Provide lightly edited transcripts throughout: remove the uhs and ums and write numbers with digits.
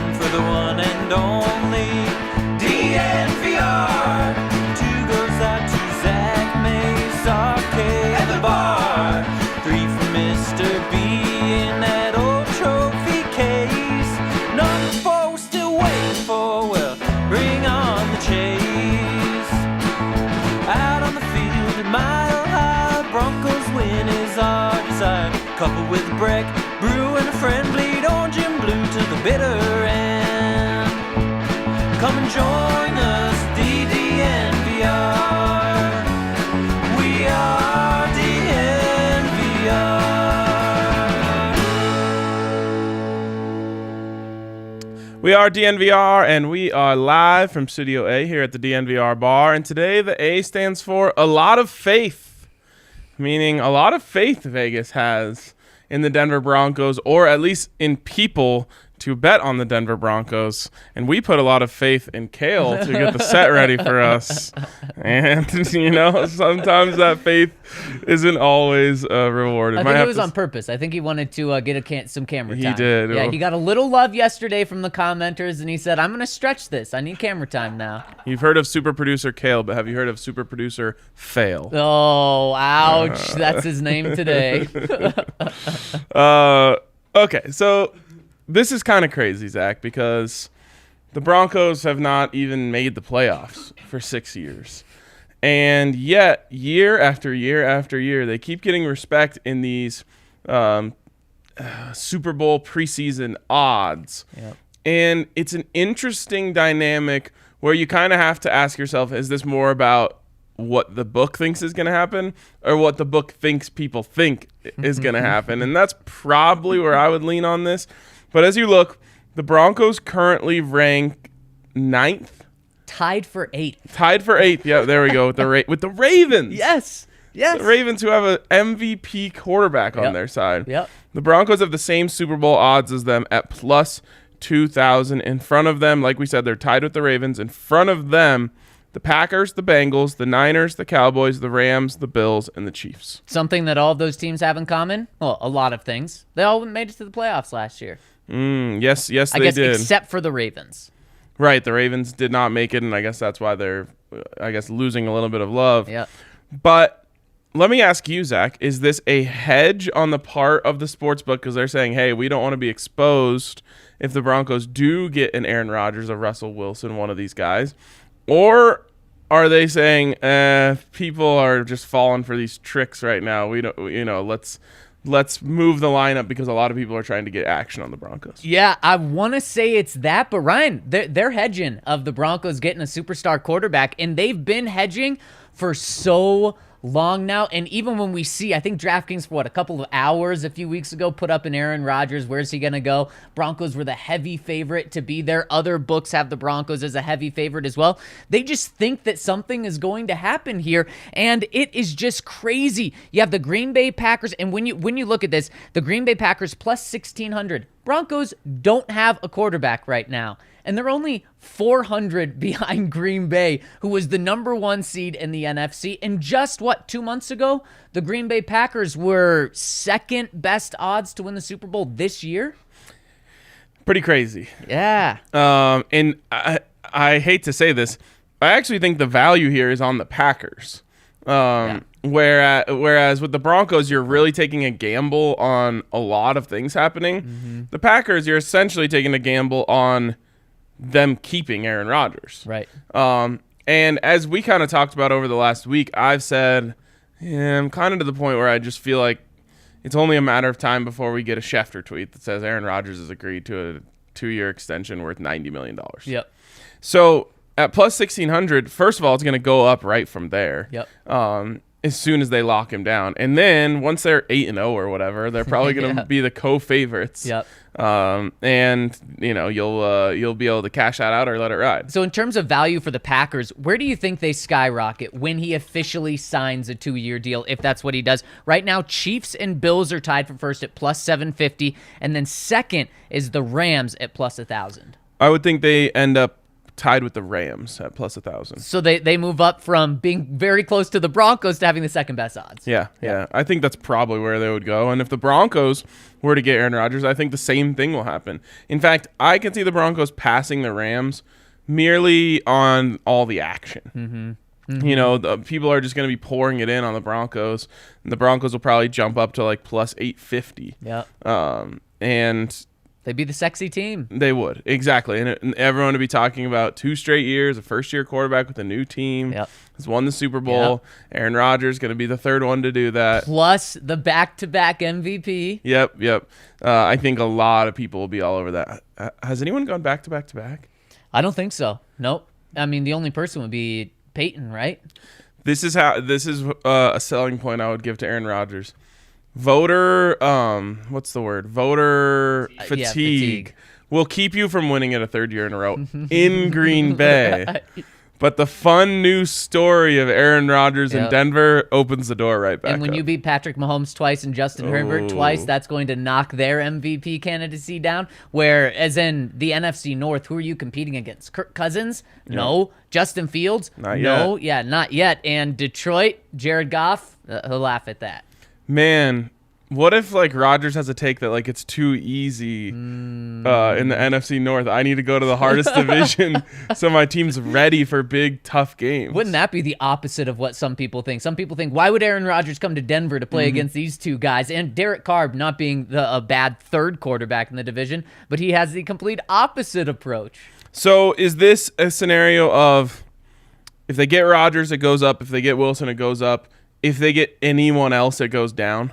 one for the one and only DNVR. Two goes out to Zach, Mace, RK, and the bar. Three for Mr. B in that old trophy case. Number four we're still waiting for, well, bring on the chase. Out on the field at Mile High, Broncos win is our desire. Coupled with a break, brew and a friend, bleed orange and blue to the bitter end. Come and join us, the DNVR. We are DNVR. We are DNVR, and we are live from Studio A here at the DNVR Bar. And today the A stands for a lot of faith, meaning a lot of faith Vegas has in the Denver Broncos, or at least in people to bet on the Denver Broncos. And we put a lot of faith in Kale to get the set ready for us. And, sometimes that faith isn't always rewarded. I think it was on purpose. I think he wanted to get some camera time. He did. Yeah, he got a little love yesterday from the commenters, and he said, I'm going to stretch this. I need camera time now. You've heard of super producer Kale, but have you heard of super producer Fail? Oh, ouch. That's his name today. Okay, so this is kind of crazy, Zach, because the Broncos have not even made the playoffs for 6 years. And yet, year after year after year, they keep getting respect in these Super Bowl preseason odds. Yep. And it's an interesting dynamic where you kind of have to ask yourself, is this more about what the book thinks is going to happen or what the book thinks people think is going to happen? And that's probably where I would lean on this. But as you look, the Broncos currently rank 9th. Tied for 8th. Tied for 8th. Yeah, there we go. With the Ravens. Yes. The Ravens, who have an MVP quarterback on their side. Yep. The Broncos have the same Super Bowl odds as them at plus 2,000. In front of them, like we said, they're tied with the Ravens. In front of them, the Packers, the Bengals, the Niners, the Cowboys, the Rams, the Bills, and the Chiefs. Something that all of those teams have in common? Well, a lot of things. They all made it to the playoffs last year. Yes, they did. Except for the Ravens. Right, the Ravens did not make it, and I guess that's why they're, losing a little bit of love. Yep. But let me ask you, Zach, is this a hedge on the part of the sportsbook? Because they're saying, hey, we don't want to be exposed if the Broncos do get an Aaron Rodgers, a Russell Wilson, one of these guys. Or are they saying, people are just falling for these tricks right now? We don't, let's move the lineup because a lot of people are trying to get action on the Broncos. Yeah, I want to say it's that, but Ryan, they're hedging of the Broncos getting a superstar quarterback, and they've been hedging for so long now. And even when we see, I think DraftKings for a couple of hours a few weeks ago put up an Aaron Rodgers, where's he going to go? Broncos were the heavy favorite to be there. Other books have the Broncos as a heavy favorite as well. They just think that something is going to happen here, and it is just crazy. You have the Green Bay Packers, and when you look at this, the Green Bay Packers plus 1,600. Broncos don't have a quarterback right now, and they're only 400 behind Green Bay, who was the number 1 seed in the NFC. And just, 2 months ago, the Green Bay Packers were second best odds to win the Super Bowl this year. Pretty crazy. Yeah. And I hate to say this, I actually think the value here is on the Packers. Whereas with the Broncos, you're really taking a gamble on a lot of things happening. Mm-hmm. The Packers, you're essentially taking a gamble on them keeping Aaron Rodgers. Right. And as we kind of talked about over the last week, I've said, I'm kind of to the point where I just feel like it's only a matter of time before we get a Schefter tweet that says Aaron Rodgers has agreed to a 2-year extension worth $90 million. Yep. So at plus 1,600, first of all, it's going to go up right from there. Yep. As soon as they lock him down. And then once they're 8-0 or whatever, they're probably going to be the co-favorites. Yep. And you'll be able to cash that out or let it ride. So in terms of value for the Packers, where do you think they skyrocket when he officially signs a 2-year deal, if that's what he does? Right now, Chiefs and Bills are tied for first at plus 750, and then second is the Rams at plus 1,000. I would think they end up tied with the Rams at plus 1,000. So they move up from being very close to the Broncos to having the second best odds. Yeah. I think that's probably where they would go. And if the Broncos were to get Aaron Rodgers, I think the same thing will happen. In fact, I can see the Broncos passing the Rams merely on all the action. You know, the people are just going to be pouring it in on the Broncos, and the Broncos will probably jump up to like plus 850. Yeah. And They'd be the sexy team. they would. Exactly. And everyone would be talking about 2 straight years, a first-year quarterback with a new team. Yep. Has won the Super Bowl. Aaron Rodgers going to be the third one to do that. Plus the back-to-back MVP. Yep. I think a lot of people will be all over that. Has anyone gone back-to-back-to-back? I don't think so. Nope. I mean, the only person would be Peyton, right? This is a selling point I would give to Aaron Rodgers. Voter fatigue will keep you from winning it a third year in a row in Green Bay. But the fun new story of Aaron Rodgers in Denver opens the door right back And when up. you beat Patrick Mahomes twice and Justin Herbert twice, that's going to knock their MVP candidacy down. Whereas in the NFC North, who are you competing against? Kirk Cousins? No. Justin Fields? Not no. yet. Yeah, not yet. And Detroit, Jared Goff? He'll laugh at that. Man, what if like Rodgers has a take that like it's too easy in the NFC North? I need to go to the hardest division so my team's ready for big, tough games. Wouldn't that be the opposite of what some people think? Some people think, why would Aaron Rodgers come to Denver to play against these two guys? And Derek Carr not being a bad third quarterback in the division, but he has the complete opposite approach. So is this a scenario of if they get Rodgers, it goes up. If they get Wilson, it goes up. If they get anyone else, it goes down?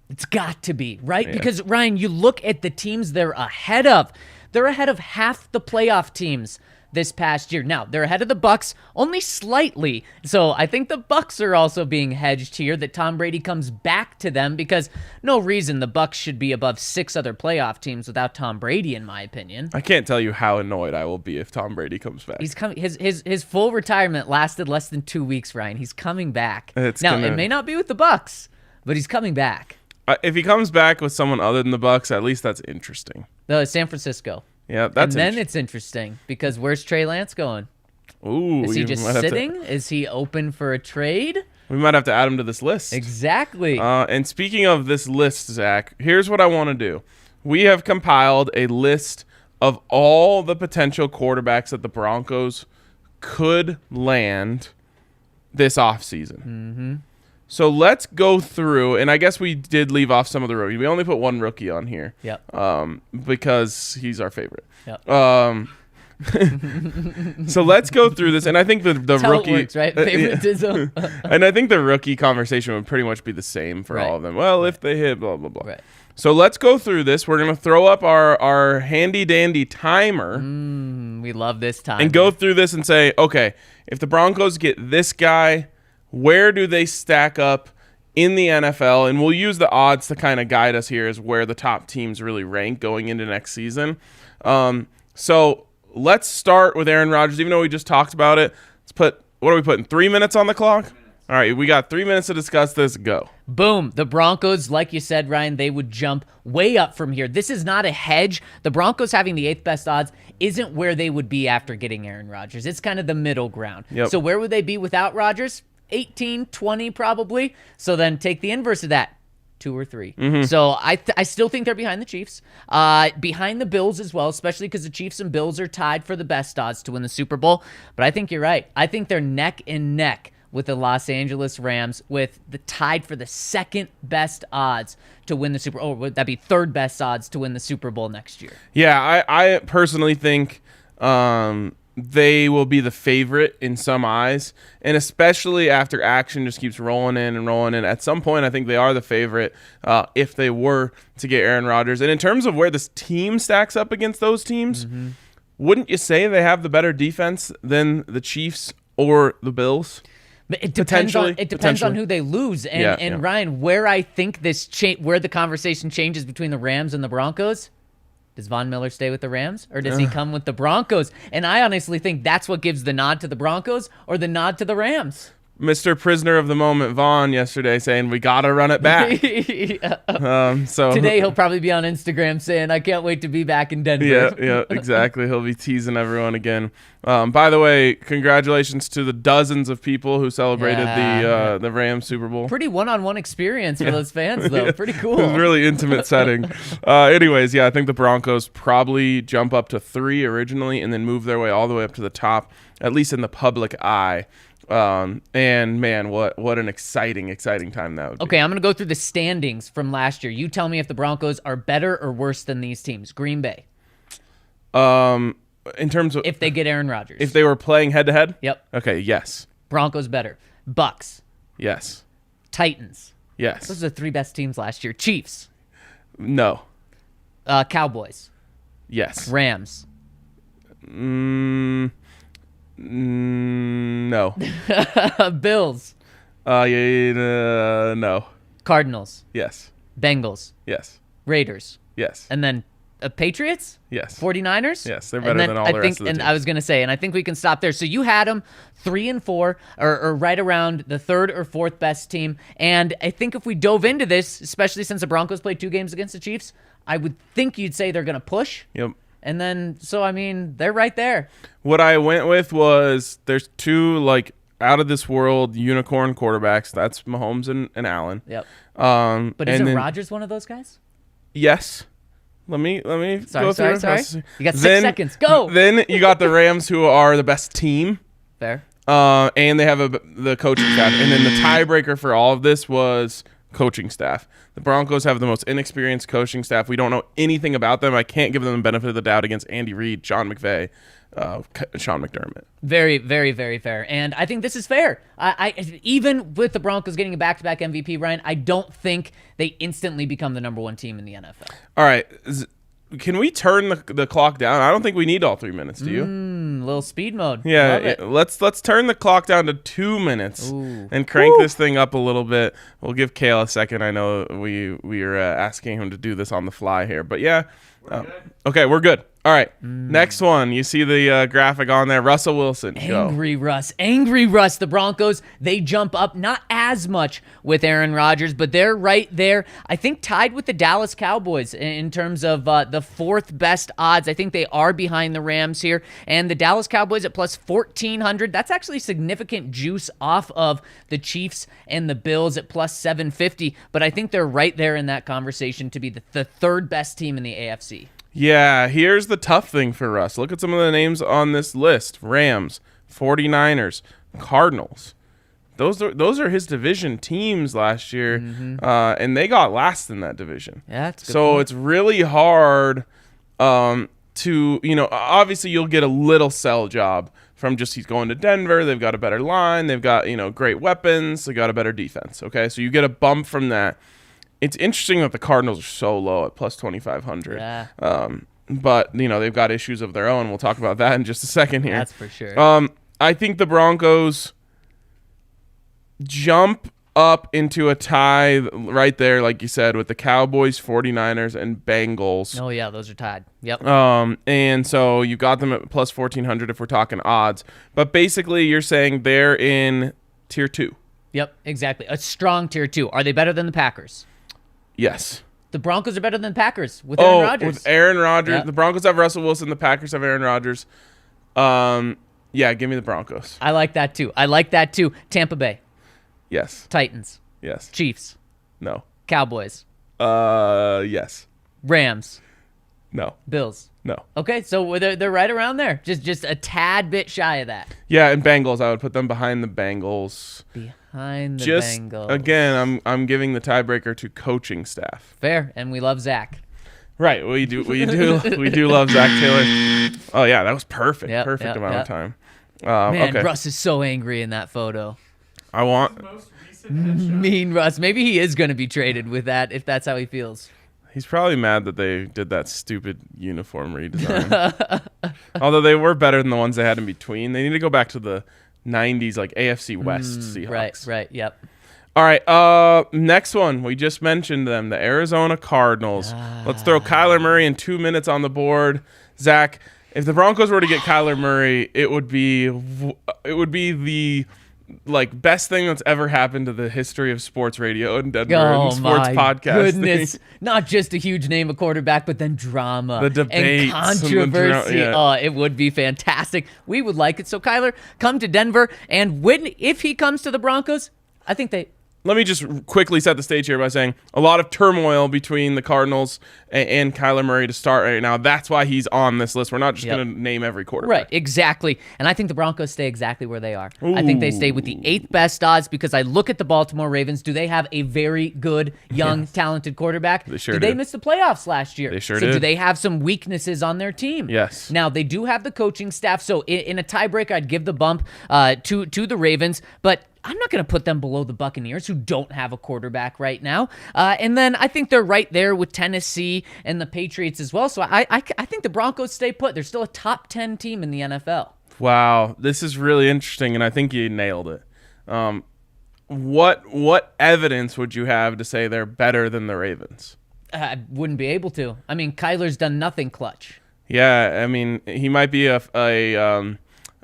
It's got to be, right? Yeah. Because, Ryan, you look at the teams they're ahead of. They're ahead of half the playoff teams this past year. Now, they're ahead of the Bucs only slightly. So I think the Bucs are also being hedged here, that Tom Brady comes back to them, because no reason the Bucs should be above 6 other playoff teams without Tom Brady, in my opinion. I can't tell you how annoyed I will be if Tom Brady comes back. He's coming. His full retirement lasted less than 2 weeks, Ryan. He's coming back. It may not be with the Bucs, but he's coming back. If he comes back with someone other than the Bucs, at least that's interesting. San Francisco. Yeah, that's. And then it's interesting because where's Trey Lance going? Ooh, is he just sitting? Is he open for a trade? We might have to add him to this list. Exactly. And speaking of this list, Zach, here's what I want to do. We have compiled a list of all the potential quarterbacks that the Broncos could land this offseason. Mm-hmm. So let's go through, and I guess we did leave off some of the rookies. We only put one rookie on here. Yep. Because he's our favorite. Yep. So let's go through this, and I think the rookie it works, right? Favoritism. And I think the rookie conversation would pretty much be the same for all of them. Well, if they hit, blah blah blah. Right. So let's go through this. We're gonna throw up our handy dandy timer. We love this time. And go through this and say, okay, if the Broncos get this guy, where do they stack up in the NFL? And we'll use the odds to kind of guide us here as where the top teams really rank going into next season. So let's start with Aaron Rodgers. Even though we just talked about it, what are we putting, 3 minutes on the clock? All right, we got 3 minutes to discuss this. Go. Boom. The Broncos, like you said, Ryan, they would jump way up from here. This is not a hedge. The Broncos having the 8th best odds isn't where they would be after getting Aaron Rodgers. It's kind of the middle ground. Yep. So where would they be without Rodgers? 18, 20 probably. So then take the inverse of that, 2 or 3. Mm-hmm. So I still think they're behind the Chiefs, behind the Bills as well, especially because the Chiefs and Bills are tied for the best odds to win the Super Bowl. But I think you're right. I think they're neck and neck with the Los Angeles Rams, with the tied for the 2nd best odds to win the Super Bowl. Or would that be 3rd best odds to win the Super Bowl next year? Yeah, I personally think they will be the favorite in some eyes, and especially after action just keeps rolling in and rolling in. At some point, I think they are the favorite if they were to get Aaron Rodgers. And in terms of where this team stacks up against those teams, wouldn't you say they have the better defense than the Chiefs or the Bills? It depends on who they lose. And Ryan, where I think where the conversation changes between the Rams and the Broncos, does Von Miller stay with the Rams, or does he come with the Broncos? And I honestly think that's what gives the nod to the Broncos or the nod to the Rams. Mr. Prisoner of the Moment Vaughn yesterday saying we gotta run it back. So Today he'll probably be on Instagram saying, "I can't wait to be back in Denver." Yeah, exactly. He'll be teasing everyone again. By the way, congratulations to the dozens of people who celebrated the Rams Super Bowl. Pretty one-on-one experience for those fans, though. Pretty cool. It was a really intimate setting. Anyways, I think the Broncos probably jump up to 3 originally and then move their way all the way up to the top, at least in the public eye. And man, what an exciting time that would be. Okay, I'm going to go through the standings from last year. You tell me if the Broncos are better or worse than these teams. Green Bay. In terms of If they get Aaron Rodgers. if they were playing head to head? Yep. Okay, yes. Broncos better. Bucks. Yes. Titans. Yes. Those are the 3 best teams last year. Chiefs. No. Cowboys. Yes. Rams. No. Bills. No. Cardinals. Yes. Bengals. Yes. Raiders. Yes. And then Patriots? Yes. 49ers? Yes, they're better than all the rest of the And teams. I was going to say, and I think we can stop there. So you had them 3 and 4, or right around the 3rd or 4th best team. And I think if we dove into this, especially since the Broncos played 2 games against the Chiefs, I would think you'd say they're going to push. Yep. And then, so I mean, they're right there. What I went with was there's 2 out of this world unicorn quarterbacks. That's Mahomes and Allen. Yep. But But isn't Rodgers one of those guys? Yes. Let me go through Sorry. it. You got 6 seconds. Go. Then you got the Rams, who are the best team. Fair. And they have the coaching staff. And then the tiebreaker for all of this was coaching staff. The Broncos have the most inexperienced coaching staff. We don't know anything about them. I can't give them the benefit of the doubt against Andy Reid, Sean McVay, Sean McDermott. Very, very, very fair. And I think this is fair. I even with the Broncos getting a back-to-back MVP, Ryan, I don't think they instantly become the number 1 team in the NFL. All right. Can we turn the clock down? I don't think we need all 3 minutes, do you? Little speed mode. Love Yeah, it. let's turn the clock down to 2 minutes and crank this thing up a little bit. We'll give Kale a second. I know we are asking him to do this on the fly here, but yeah. Okay, we're good. All right, next one. You see the graphic on there. Russell Wilson. Go. Angry Russ. The Broncos, they jump up not as much with Aaron Rodgers, but they're right there. I think tied with the Dallas Cowboys in terms of the 4th best odds. I think they are behind the Rams here. And the Dallas Cowboys at plus 1,400. That's actually significant juice off of the Chiefs and the Bills at plus 750. But I think they're right there in that conversation to be the 3rd best team in the AFC. Yeah, here's the tough thing for Russ. Look at some of the names on this list. Rams, 49ers, Cardinals. Those are his division teams last year, and they got last in that division. Yeah, that's a good so point. it's really hard to, obviously you'll get a little sell job from just he's going to Denver. They've got a better line. They've got, great weapons. They got a better defense. Okay, so you get a bump from that. It's interesting that the Cardinals are so low at plus 2,500. Yeah. But, they've got issues of their own. We'll talk about that in just a second here. That's for sure. I think the Broncos jump up into a tie right there, like you said, with the Cowboys, 49ers, and Bengals. Oh, yeah, those are tied. Yep. And so you got them at plus 1,400 if we're talking odds. But basically you're saying they're in tier 2. Yep, exactly. A strong tier 2. Are they better than the Packers? Yes. The Broncos are better than the Packers with Aaron Rodgers. With Aaron Rodgers. Yep. The Broncos have Russell Wilson. The Packers have Aaron Rodgers. Yeah, give me the Broncos. I like that too. Tampa Bay. Yes. Titans. Yes. Chiefs. No. Cowboys. Yes. Rams. No. Bills. No. Okay, so they're right around there. Just a tad bit shy of that. Yeah, and Bengals, I would put them behind the Bengals. Behind the Just Bengals. again, I'm giving the tiebreaker to coaching staff. Fair, and we love Zach. Right, we do love Zac Taylor. Oh yeah, that was perfect. Yep, Perfect amount of time. Man, okay. Russ is so angry in that photo. I want. Mean Russ. Maybe he is going to be traded with that if that's how he feels. He's probably mad that they did that stupid uniform redesign. Although they were better than the ones they had in between. They need to go back to the 90s, like AFC West Seahawks. Right, yep. All right, next one. We just mentioned them, the Arizona Cardinals. Let's throw Kyler Murray in 2 minutes on the board. Zach, if the Broncos were to get Kyler Murray, it would be like best thing that's ever happened to the history of sports radio in Denver and sports podcasting. Goodness. Not just a huge name of quarterback, but then drama The debates and controversy. It would be fantastic. We would like it. So Kyler, come to Denver, and if he comes to the Broncos, I think they... Let me just quickly set the stage here by saying a lot of turmoil between the Cardinals and Kyler Murray to start right now. That's why he's on this list. We're not just going to name every quarterback. Right, exactly. And I think the Broncos stay exactly where they are. I think they stay with the 8th best odds because I look at the Baltimore Ravens. Do they have a very good, young, talented quarterback? They sure did. They miss the playoffs last year? They sure so did. Do they have some weaknesses on their team? Yes. Now, they do have the coaching staff. So in a tiebreaker, I'd give the bump to the Ravens. But I'm not going to put them below the Buccaneers, who don't have a quarterback right now. And then I think they're right there with Tennessee and the Patriots as well. So I think the Broncos stay put. They're still a top 10 team in the NFL. Wow, this is really interesting, and I think you nailed it. What evidence would you have to say they're better than the Ravens? I wouldn't be able to. I mean, Kyler's done nothing clutch. Yeah, I mean, he might be a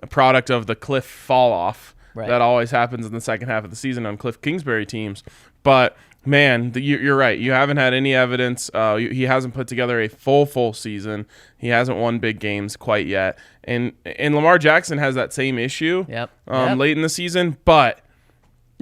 product of the cliff fall off. Right. That always happens in the second half of the season on Cliff Kingsbury teams. But, man, you're right. You haven't had any evidence. He hasn't put together a full season. He hasn't won big games quite yet. And Lamar Jackson has that same issue late in the season. But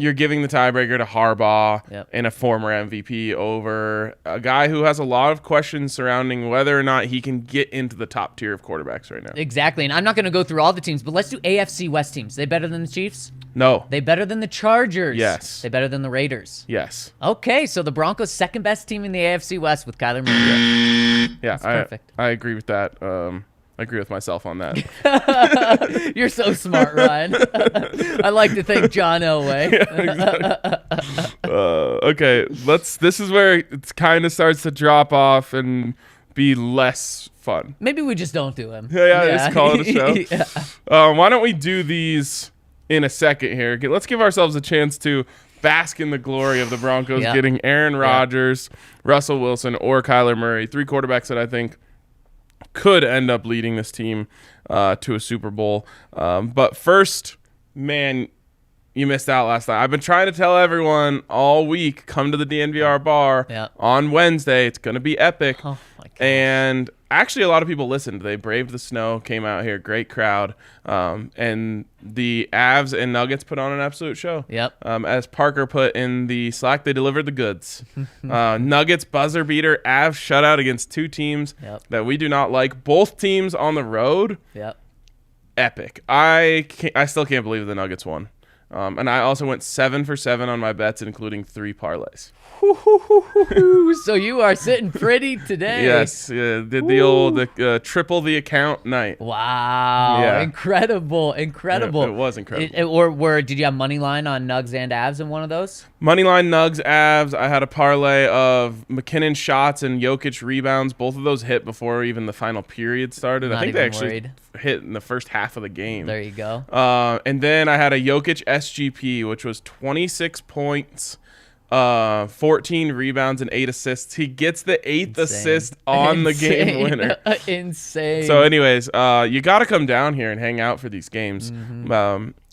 you're giving the tiebreaker to Harbaugh and a former MVP over a guy who has a lot of questions surrounding whether or not he can get into the top tier of quarterbacks right now. Exactly, and I'm not going to go through all the teams, but let's do AFC West teams. They better than the Chiefs? No. They better than the Chargers? Yes. They better than the Raiders? Yes. Okay, so the Broncos' second best team in the AFC West with Kyler Murray. Yeah, That's perfect. I agree with that. I agree with myself on that. You're so smart, Ryan. I like to thank John Elway. Okay, this is where it kind of starts to drop off and be less fun. Maybe we just don't do him. Yeah. Just call it a show. Why don't we do these in a second here? Let's give ourselves a chance to bask in the glory of the Broncos getting Aaron Rodgers, Russell Wilson, or Kyler Murray. 3 quarterbacks that I think could end up leading this team to a Super Bowl. But first, man, you missed out last night. I've been trying to tell everyone all week, come to the DNVR bar on Wednesday. It's going to be epic. Oh, my God. And actually, a lot of people listened. They braved the snow, came out here, great crowd. And the Avs and Nuggets put on an absolute show. As Parker put in the Slack, they delivered the goods. Nuggets buzzer beater, Avs shutout against 2 teams that we do not like. Both teams on the road. Epic. I still can't believe the Nuggets won. And I also went 7 for 7 on my bets, including 3 parlays. So you are sitting pretty today. Yes, did the old triple the account night. Wow, Yeah. Incredible. It was incredible. Or did you have money line on Nugs and Avs in one of those? Moneyline Nugs, Avs. I had a parlay of McKinnon shots and Jokic rebounds. Both of those hit before even the final period started. I think they actually hit in the first half of the game. There you go. And then I had a Jokic SGP, which was 26 points. 14 rebounds and 8 assists. He gets the 8th assist on the game winner. Insane. So anyways, you got to come down here and hang out for these games.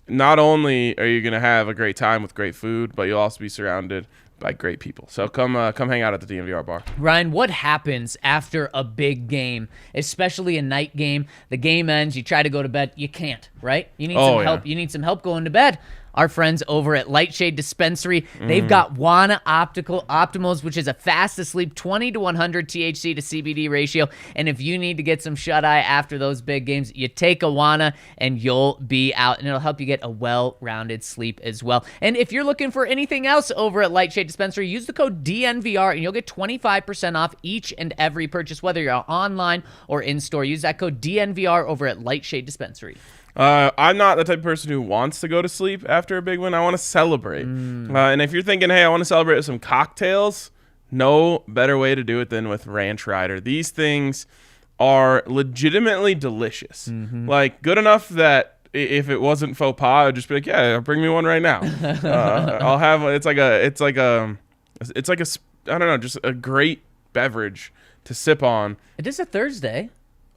Not only are you going to have a great time with great food, but you'll also be surrounded by great people. So come hang out at the DNVR bar. Ryan, what happens after a big game, especially a night game? The game ends, you try to go to bed, you can't, right? You need some help. You need some help going to bed. Our friends over at Lightshade Dispensary, they've got Wana Optimals, which is a fast asleep 20 to 100 THC to CBD ratio. And if you need to get some shut-eye after those big games, you take a Wana and you'll be out. And it'll help you get a well-rounded sleep as well. And if you're looking for anything else over at Lightshade Dispensary, use the code DNVR and you'll get 25% off each and every purchase, whether you're online or in-store. Use that code DNVR over at Lightshade Dispensary. I'm not the type of person who wants to go to sleep after a big win. I want to celebrate. And if you're thinking, hey, I want to celebrate with some cocktails, no better way to do it than with Ranch Rider. These things are legitimately delicious. Like, good enough that if it wasn't faux pas, I would just be like, yeah, bring me one right now. I'll have, it's like a, I don't know, just a great beverage to sip on. It is a Thursday.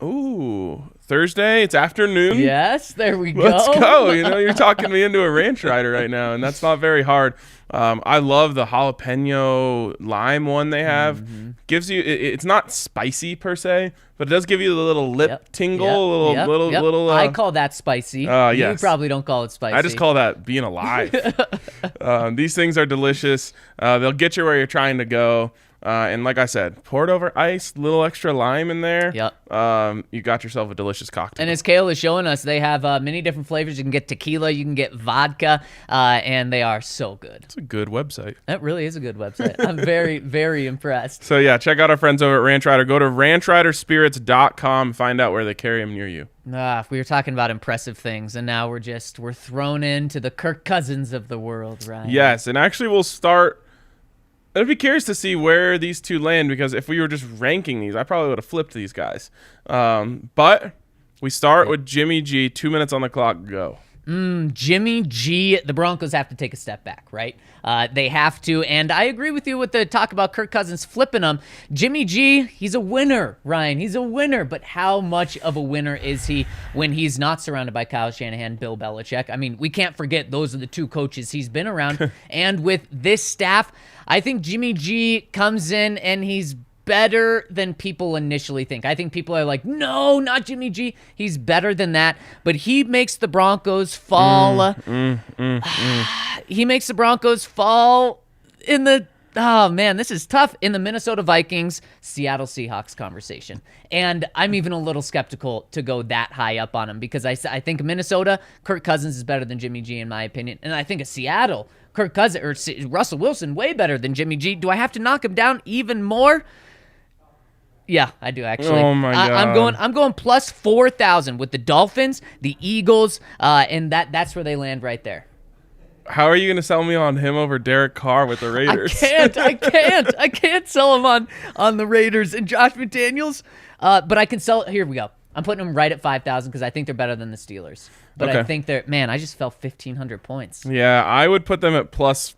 Ooh, Thursday. It's afternoon. Yes, there we go. Let's go. You're talking me into a ranch rider right now, and that's not very hard. I love the jalapeno lime one they have. Gives you, it's not spicy per se, but it does give you the little lip tingle, little. I call that spicy. Yes. You probably don't call it spicy. I just call that being alive. These things are delicious. They'll get you where you're trying to go. And like I said, poured over ice, little extra lime in there. Yep. You got yourself a delicious cocktail. And as Kale is showing us, they have many different flavors. You can get tequila, you can get vodka, and they are so good. It's a good website. That really is a good website. I'm very, very impressed. So yeah, check out our friends over at Ranch Rider. Go to ranchriderspirits.com. Find out where they carry them near you. We were talking about impressive things, and now we're thrown into the Kirk Cousins of the world, right? Yes, and actually we'll start. I'd be curious to see where these two land, because if we were just ranking these, I probably would have flipped these guys. But we start with Jimmy G. 2 minutes on the clock. Go. Jimmy G, the Broncos have to take a step back, right? They have to, and I agree with you with the talk about Kirk Cousins flipping them. Jimmy G, he's a winner, Ryan. He's a winner, but how much of a winner is he when he's not surrounded by Kyle Shanahan, Bill Belichick? I mean, we can't forget those are the two coaches he's been around, and with this staff, I think Jimmy G comes in and he's better than people initially think. I think people are like, no, not Jimmy G. He's better than that. But he makes the Broncos fall. He makes the Broncos fall in the, oh man, this is tough, in the Minnesota Vikings, Seattle Seahawks conversation. And I'm even a little skeptical to go that high up on him, because I think Minnesota, Kirk Cousins is better than Jimmy G in my opinion. And I think of Seattle, Kirk Cousins or Russell Wilson way better than Jimmy G. Do I have to knock him down even more? Yeah, I do actually. Oh my God. I'm going plus 4,000 with the Dolphins, the Eagles, and that's where they land right there. How are you going to sell me on him over Derek Carr with the Raiders? I can't sell him on the Raiders and Josh McDaniels, but I can sell. Here we go. I'm putting them right at 5,000 because I think they're better than the Steelers. But Okay. I think I just fell 1,500 points. Yeah, I would put them at plus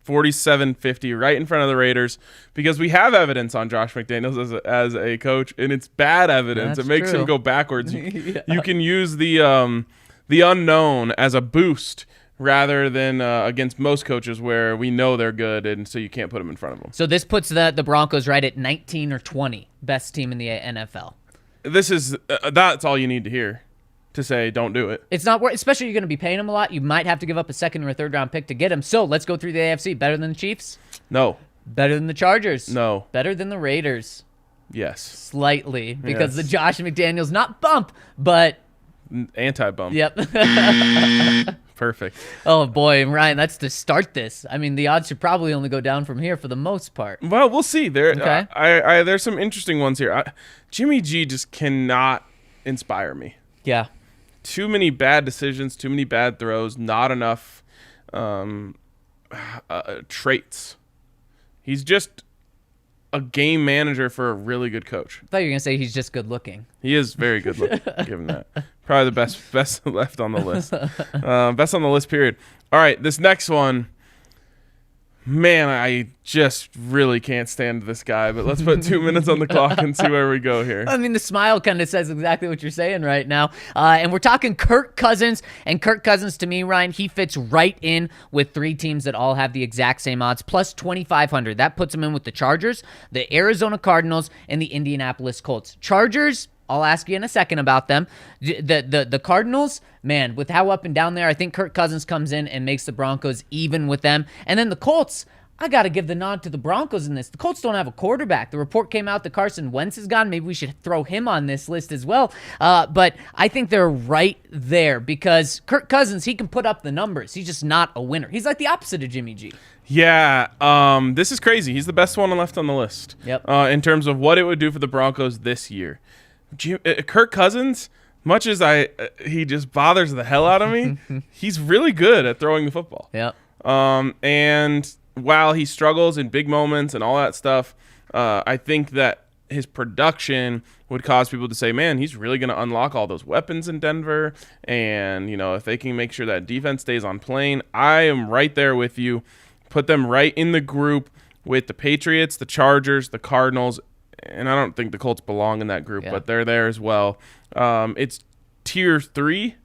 47.50 right in front of the Raiders, because we have evidence on Josh McDaniels as a coach, and it's bad evidence. That's it makes true. him go backwards. You can use the unknown as a boost rather than against most coaches where we know they're good, and so you can't put them in front of them. So this puts the Broncos right at 19 or 20 best team in the NFL. This is that's all you need to hear to say don't do it. It's not worth, especially you're going to be paying him a lot. You might have to give up a second or a third round pick to get him. So let's go through the AFC. Better than the Chiefs? No. Better than the Chargers? No. Better than the Raiders? Yes. Slightly, because Yes. the Josh McDaniels, not bump, but Anti-bump. yep. Perfect. Oh boy, Ryan, that's to start this. I mean, the odds should probably only go down from here for the most part. Well, we'll see. Okay. There's some interesting ones here. Jimmy G just cannot inspire me. Yeah. Too many bad decisions, too many bad throws, not enough traits. He's just a game manager for a really good coach. I thought you were going to say he's just good looking. He is very good looking, given that. Probably the best left on the list. Best on the list, period. All right, this next one. Man, I just really can't stand this guy, but let's put 2 minutes on the clock and see where we go here. I mean, the smile kind of says exactly what you're saying right now. And we're talking Kirk Cousins. And Kirk Cousins, to me, Ryan, he fits right in with three teams that all have the exact same odds, plus 2,500. That puts him in with the Chargers, the Arizona Cardinals, and the Indianapolis Colts. Chargers, I'll ask you in a second about them. The Cardinals, man, with how up and down there, I think Kirk Cousins comes in and makes the Broncos even with them. And then the Colts, I got to give the nod to the Broncos in this. The Colts don't have a quarterback. The report came out that Carson Wentz is gone. Maybe we should throw him on this list as well. But I think they're right there because Kirk Cousins, he can put up the numbers. He's just not a winner. He's like the opposite of Jimmy G. Yeah, this is crazy. He's the best one left on the list. Yep. In terms of what it would do for the Broncos this year. Kirk Cousins, much as he just bothers the hell out of me, he's really good at throwing the football. Yep. And while he struggles in big moments and all that stuff, I think that his production would cause people to say, man, he's really going to unlock all those weapons in Denver. And, if they can make sure that defense stays on plane, I am right there with you. Put them right in the group with the Patriots, the Chargers, the Cardinals, and I don't think the Colts belong in that group, but they're there as well. It's tier 3.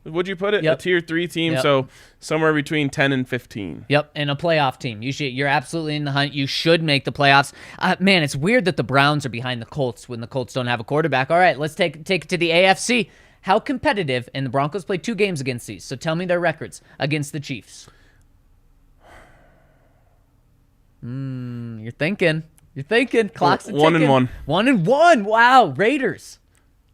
Would you put it? Yep. A tier 3 team, Yep. so somewhere between 10 and 15. Yep, and a playoff team. You're absolutely in the hunt. You should make the playoffs. Man, it's weird that the Browns are behind the Colts when the Colts don't have a quarterback. All right, let's take it to the AFC. How competitive, and the Broncos played 2 games against these, so tell me their records against the Chiefs. You're thinking. Clock's ticking. 1-1. 1-1. Wow, Raiders.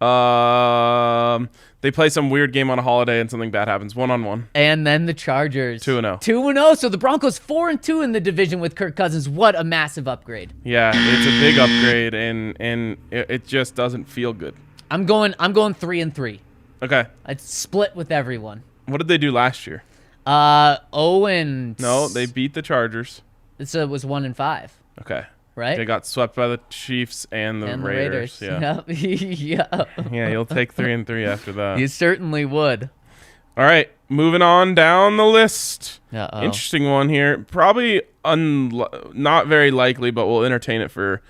They play some weird game on a holiday and something bad happens. 1-1. And then the Chargers. 2-0. 2-0. So the Broncos 4-2 in the division with Kirk Cousins. What a massive upgrade. Yeah, it's a big upgrade, and it just doesn't feel good. I'm going 3-3. Okay. I'd split with everyone. What did they do last year? Owen. No, they beat the Chargers. So it was 1-5. Okay. Right? They got swept by the Chiefs and the Raiders. Yeah. Yep. Yeah. Yeah, you'll take 3-3 after that. You certainly would. All right, moving on down the list. Uh-oh. Interesting one here. Probably not very likely, but we'll entertain it for,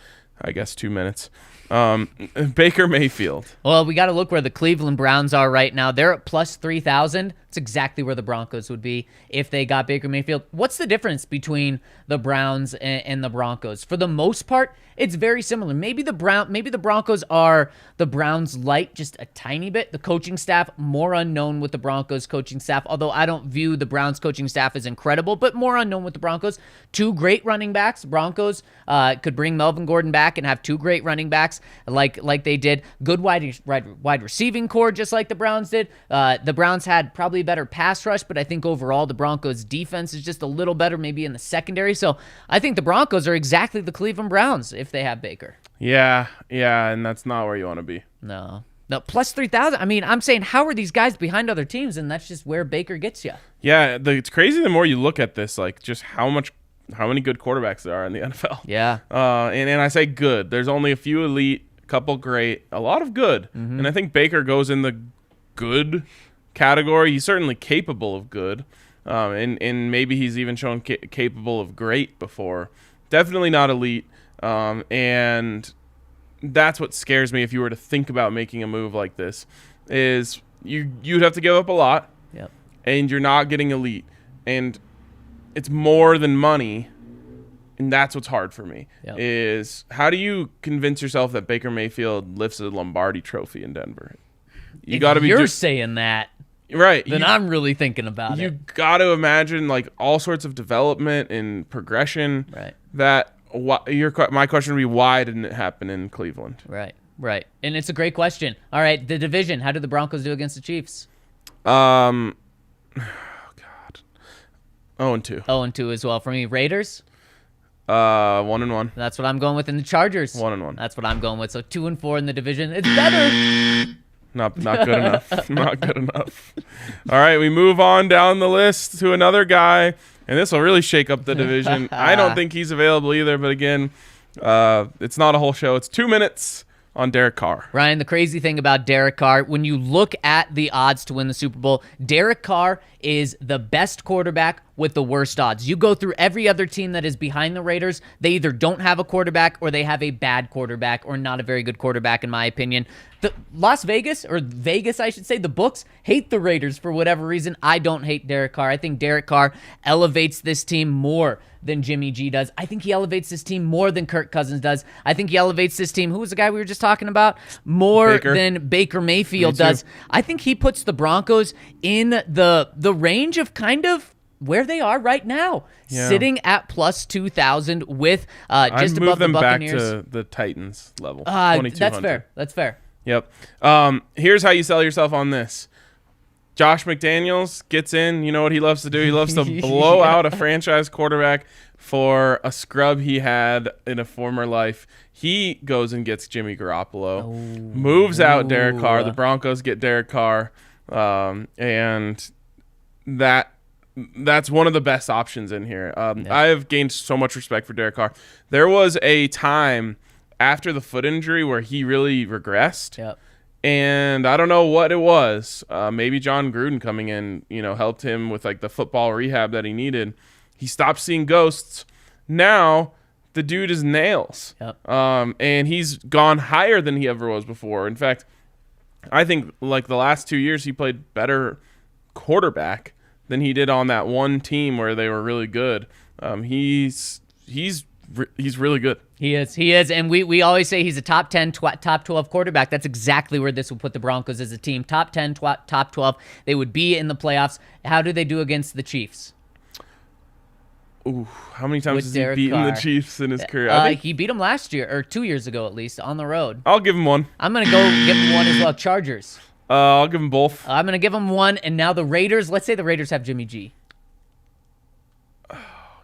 I guess, 2 minutes. Baker Mayfield. Well, we got to look where the Cleveland Browns are right now. They're at plus 3,000. It's exactly where the Broncos would be if they got Baker Mayfield. What's the difference between the Browns and the Broncos? For the most part, it's very similar. Maybe the Broncos are the Browns light just a tiny bit. The coaching staff, more unknown with the Broncos coaching staff, although I don't view the Browns coaching staff as incredible, but more unknown with the Broncos. 2 great running backs. Broncos could bring Melvin Gordon back and have 2 great running backs like they did. Good wide receiving core, just like the Browns did. The Browns had probably better pass rush, but I think overall the Broncos defense is just a little better maybe in the secondary. So I think the Broncos are exactly the Cleveland Browns if they have Baker. Yeah, and that's not where you want to be. No, plus 3,000. I mean, I'm saying, how are these guys behind other teams? And that's just where Baker gets you. Yeah, it's crazy the more you look at this, like just how many good quarterbacks there are in the NFL. Yeah. And I say good. There's only a few elite, a couple great, a lot of good. Mm-hmm. And I think Baker goes in the good category. He's certainly capable of good. And maybe he's even shown capable of great before. Definitely not elite. And that's what scares me if you were to think about making a move like this, is you'd have to give up a lot. Yep. And you're not getting elite. And it's more than money. And that's what's hard for me, is how do you convince yourself that Baker Mayfield lifts a Lombardi trophy in Denver? You got to be. You're saying that, right? Then I'm really thinking about it. You got to imagine like all sorts of development and progression. Right. That my question would be, why didn't it happen in Cleveland? Right. And it's a great question. All right, the division. How did the Broncos do against the Chiefs? Oh God. 0-2. 0-2 as well for me. Raiders. 1-1. That's what I'm going with. In the Chargers. 1-1. That's what I'm going with. So 2-4 in the division. It's better. Not good enough. Not good enough. All right, we move on down the list to another guy, and this will really shake up the division. I don't think he's available either, but again, it's not a whole show. It's 2 minutes on Derek Carr. Ryan, the crazy thing about Derek Carr, when you look at the odds to win the Super Bowl, Derek Carr is the best quarterback with the worst odds. You go through every other team that is behind the Raiders, they either don't have a quarterback or they have a bad quarterback or not a very good quarterback, in my opinion. The Vegas, I should say, the books hate the Raiders for whatever reason. I don't hate Derek Carr. I think Derek Carr elevates this team more than Jimmy G does. I think he elevates this team more than Kirk Cousins does. I think he elevates this team, who was the guy we were just talking about, more than Baker Mayfield does. I think he puts the Broncos in the range of kind of where they are right now, sitting at plus 2,000 with just above the Buccaneers. I'd move them back to the Titans level. That's fair. Yep. Here's how you sell yourself on this. Josh McDaniels gets in. You know what he loves to do? He loves to blow out a franchise quarterback for a scrub he had in a former life. He goes and gets Jimmy Garoppolo, moves out Derek Carr. The Broncos get Derek Carr, and that's one of the best options in here. I have gained so much respect for Derek Carr. There was a time after the foot injury where he really regressed. Yep. And I don't know what it was. Maybe John Gruden coming in, helped him with like the football rehab that he needed. He stopped seeing ghosts. Now the dude is nails. Yep. And he's gone higher than he ever was before. In fact, I think like the last 2 years he played better quarterback than he did on that one team where they were really good. He's really good. He is, and we always say he's a top 10, top 12 quarterback. That's exactly where this would put the Broncos as a team. Top 10, top 12. They would be in the playoffs. How do they do against the Chiefs? Ooh, how many times With has he Derek beaten Carr. the Chiefs in his career? I think He beat them last year, or 2 years ago at least, on the road. I'll give him one. I'm going to go give him one as well. Chargers. I'll give him both. I'm going to give him one, and now the Raiders. Let's say the Raiders have Jimmy G. Oh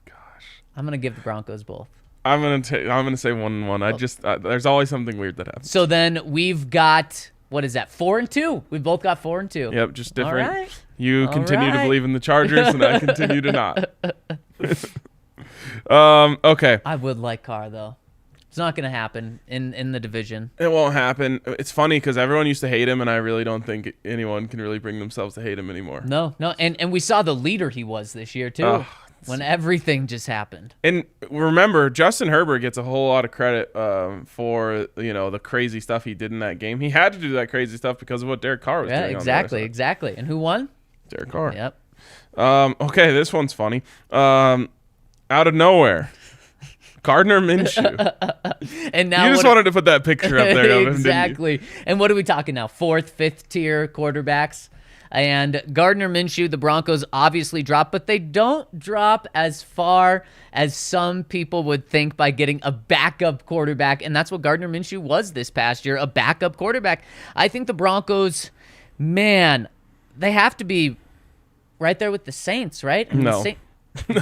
gosh. I'm going to give the Broncos both. I'm gonna say 1-1. I just there's always something weird that happens. So then we've got, what is that, 4-2? We've both got 4-2. Yep, just different. All right. You All continue to right. believe in the Chargers, and I continue to not. Okay. I would like Carr, though. It's not going to happen in the division. It won't happen. It's funny because everyone used to hate him, and I really don't think anyone can really bring themselves to hate him anymore. No. And we saw the leader he was this year, too, when everything just happened. And remember, Justin Herbert gets a whole lot of credit for the crazy stuff he did in that game. He had to do that crazy stuff because of what Derek Carr was doing. Yeah, exactly. And who won? Derek Carr. Yep. Okay, this one's funny. Out of nowhere, Gardner Minshew. And now You just wanted to put that picture up there of him, didn't you? exactly. And what are we talking now? 4th, 5th tier quarterbacks. And Gardner Minshew, the Broncos obviously drop, but they don't drop as far as some people would think by getting a backup quarterback. And that's what Gardner Minshew was this past year, a backup quarterback. I think the Broncos, man, they have to be right there with the Saints, right? I mean, No.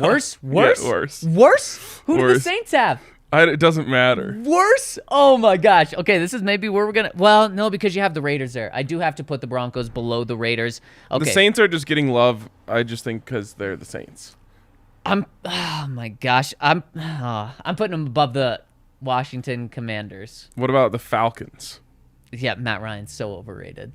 Worse? Yeah, worse. Worse? Who do the Worse. Saints have? It doesn't matter. Worse? Oh my gosh. Okay, this is maybe where we're going to... Well, no, because you have the Raiders there. I do have to put the Broncos below the Raiders. Okay. The Saints are just getting love, I just think, because they're the Saints. Oh my gosh. I'm putting them above the Washington Commanders. What about the Falcons? Yeah, Matt Ryan's so overrated.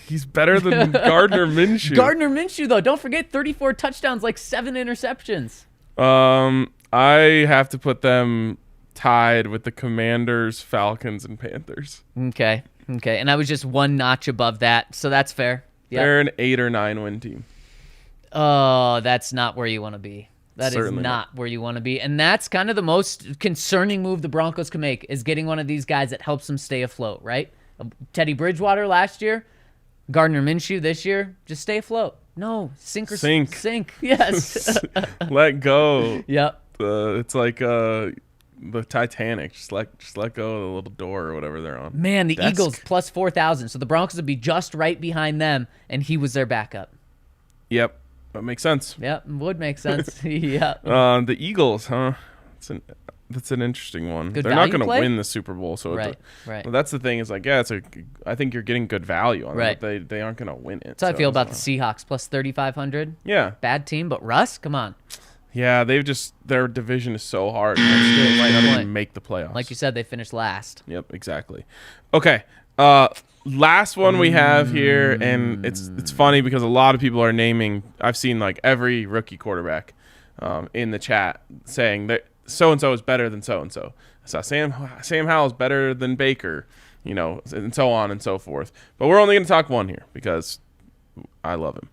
He's better than Gardner Minshew. Gardner Minshew, though, don't forget 34 touchdowns, like 7 interceptions. I have to put them tied with the Commanders, Falcons, and Panthers. Okay. And I was just one notch above that, so that's fair. Yep. They're an 8 or 9 win team. Oh, that's not where you want to be. That Certainly is not where you want to be. And that's kind of the most concerning move the Broncos can make, is getting one of these guys that helps them stay afloat, right? Teddy Bridgewater last year, Gardner Minshew this year, just stay afloat. No, sink. Yes. Let go. Yep. It's like the Titanic. Just let go of the little door or whatever they're on. Man, the Desk. Eagles plus 4,000. So the Broncos would be just right behind them, and he was their backup. Yep, that makes sense. Yep, would make sense. Yep. The Eagles, huh? That's an interesting one. Good They're not value going to play? win the Super Bowl, so Right. Well, that's the thing. Is like, yeah, I think you're getting good value on Right. it, but they aren't going to win it. That's how I feel about the it's Seahawks plus 3,500. Yeah, Bad team, but Russ, come on. yeah. Their division is so hard. true. They might not Good even point. make the playoffs. Like you said, they finished last. Yep, exactly. Okay. Last one we have here, and it's funny because a lot of people are naming. I've seen like every rookie quarterback in the chat saying that so and so is better than so and so. I saw Sam Howell's better than Baker, and so on and so forth. But we're only going to talk one here because I love him.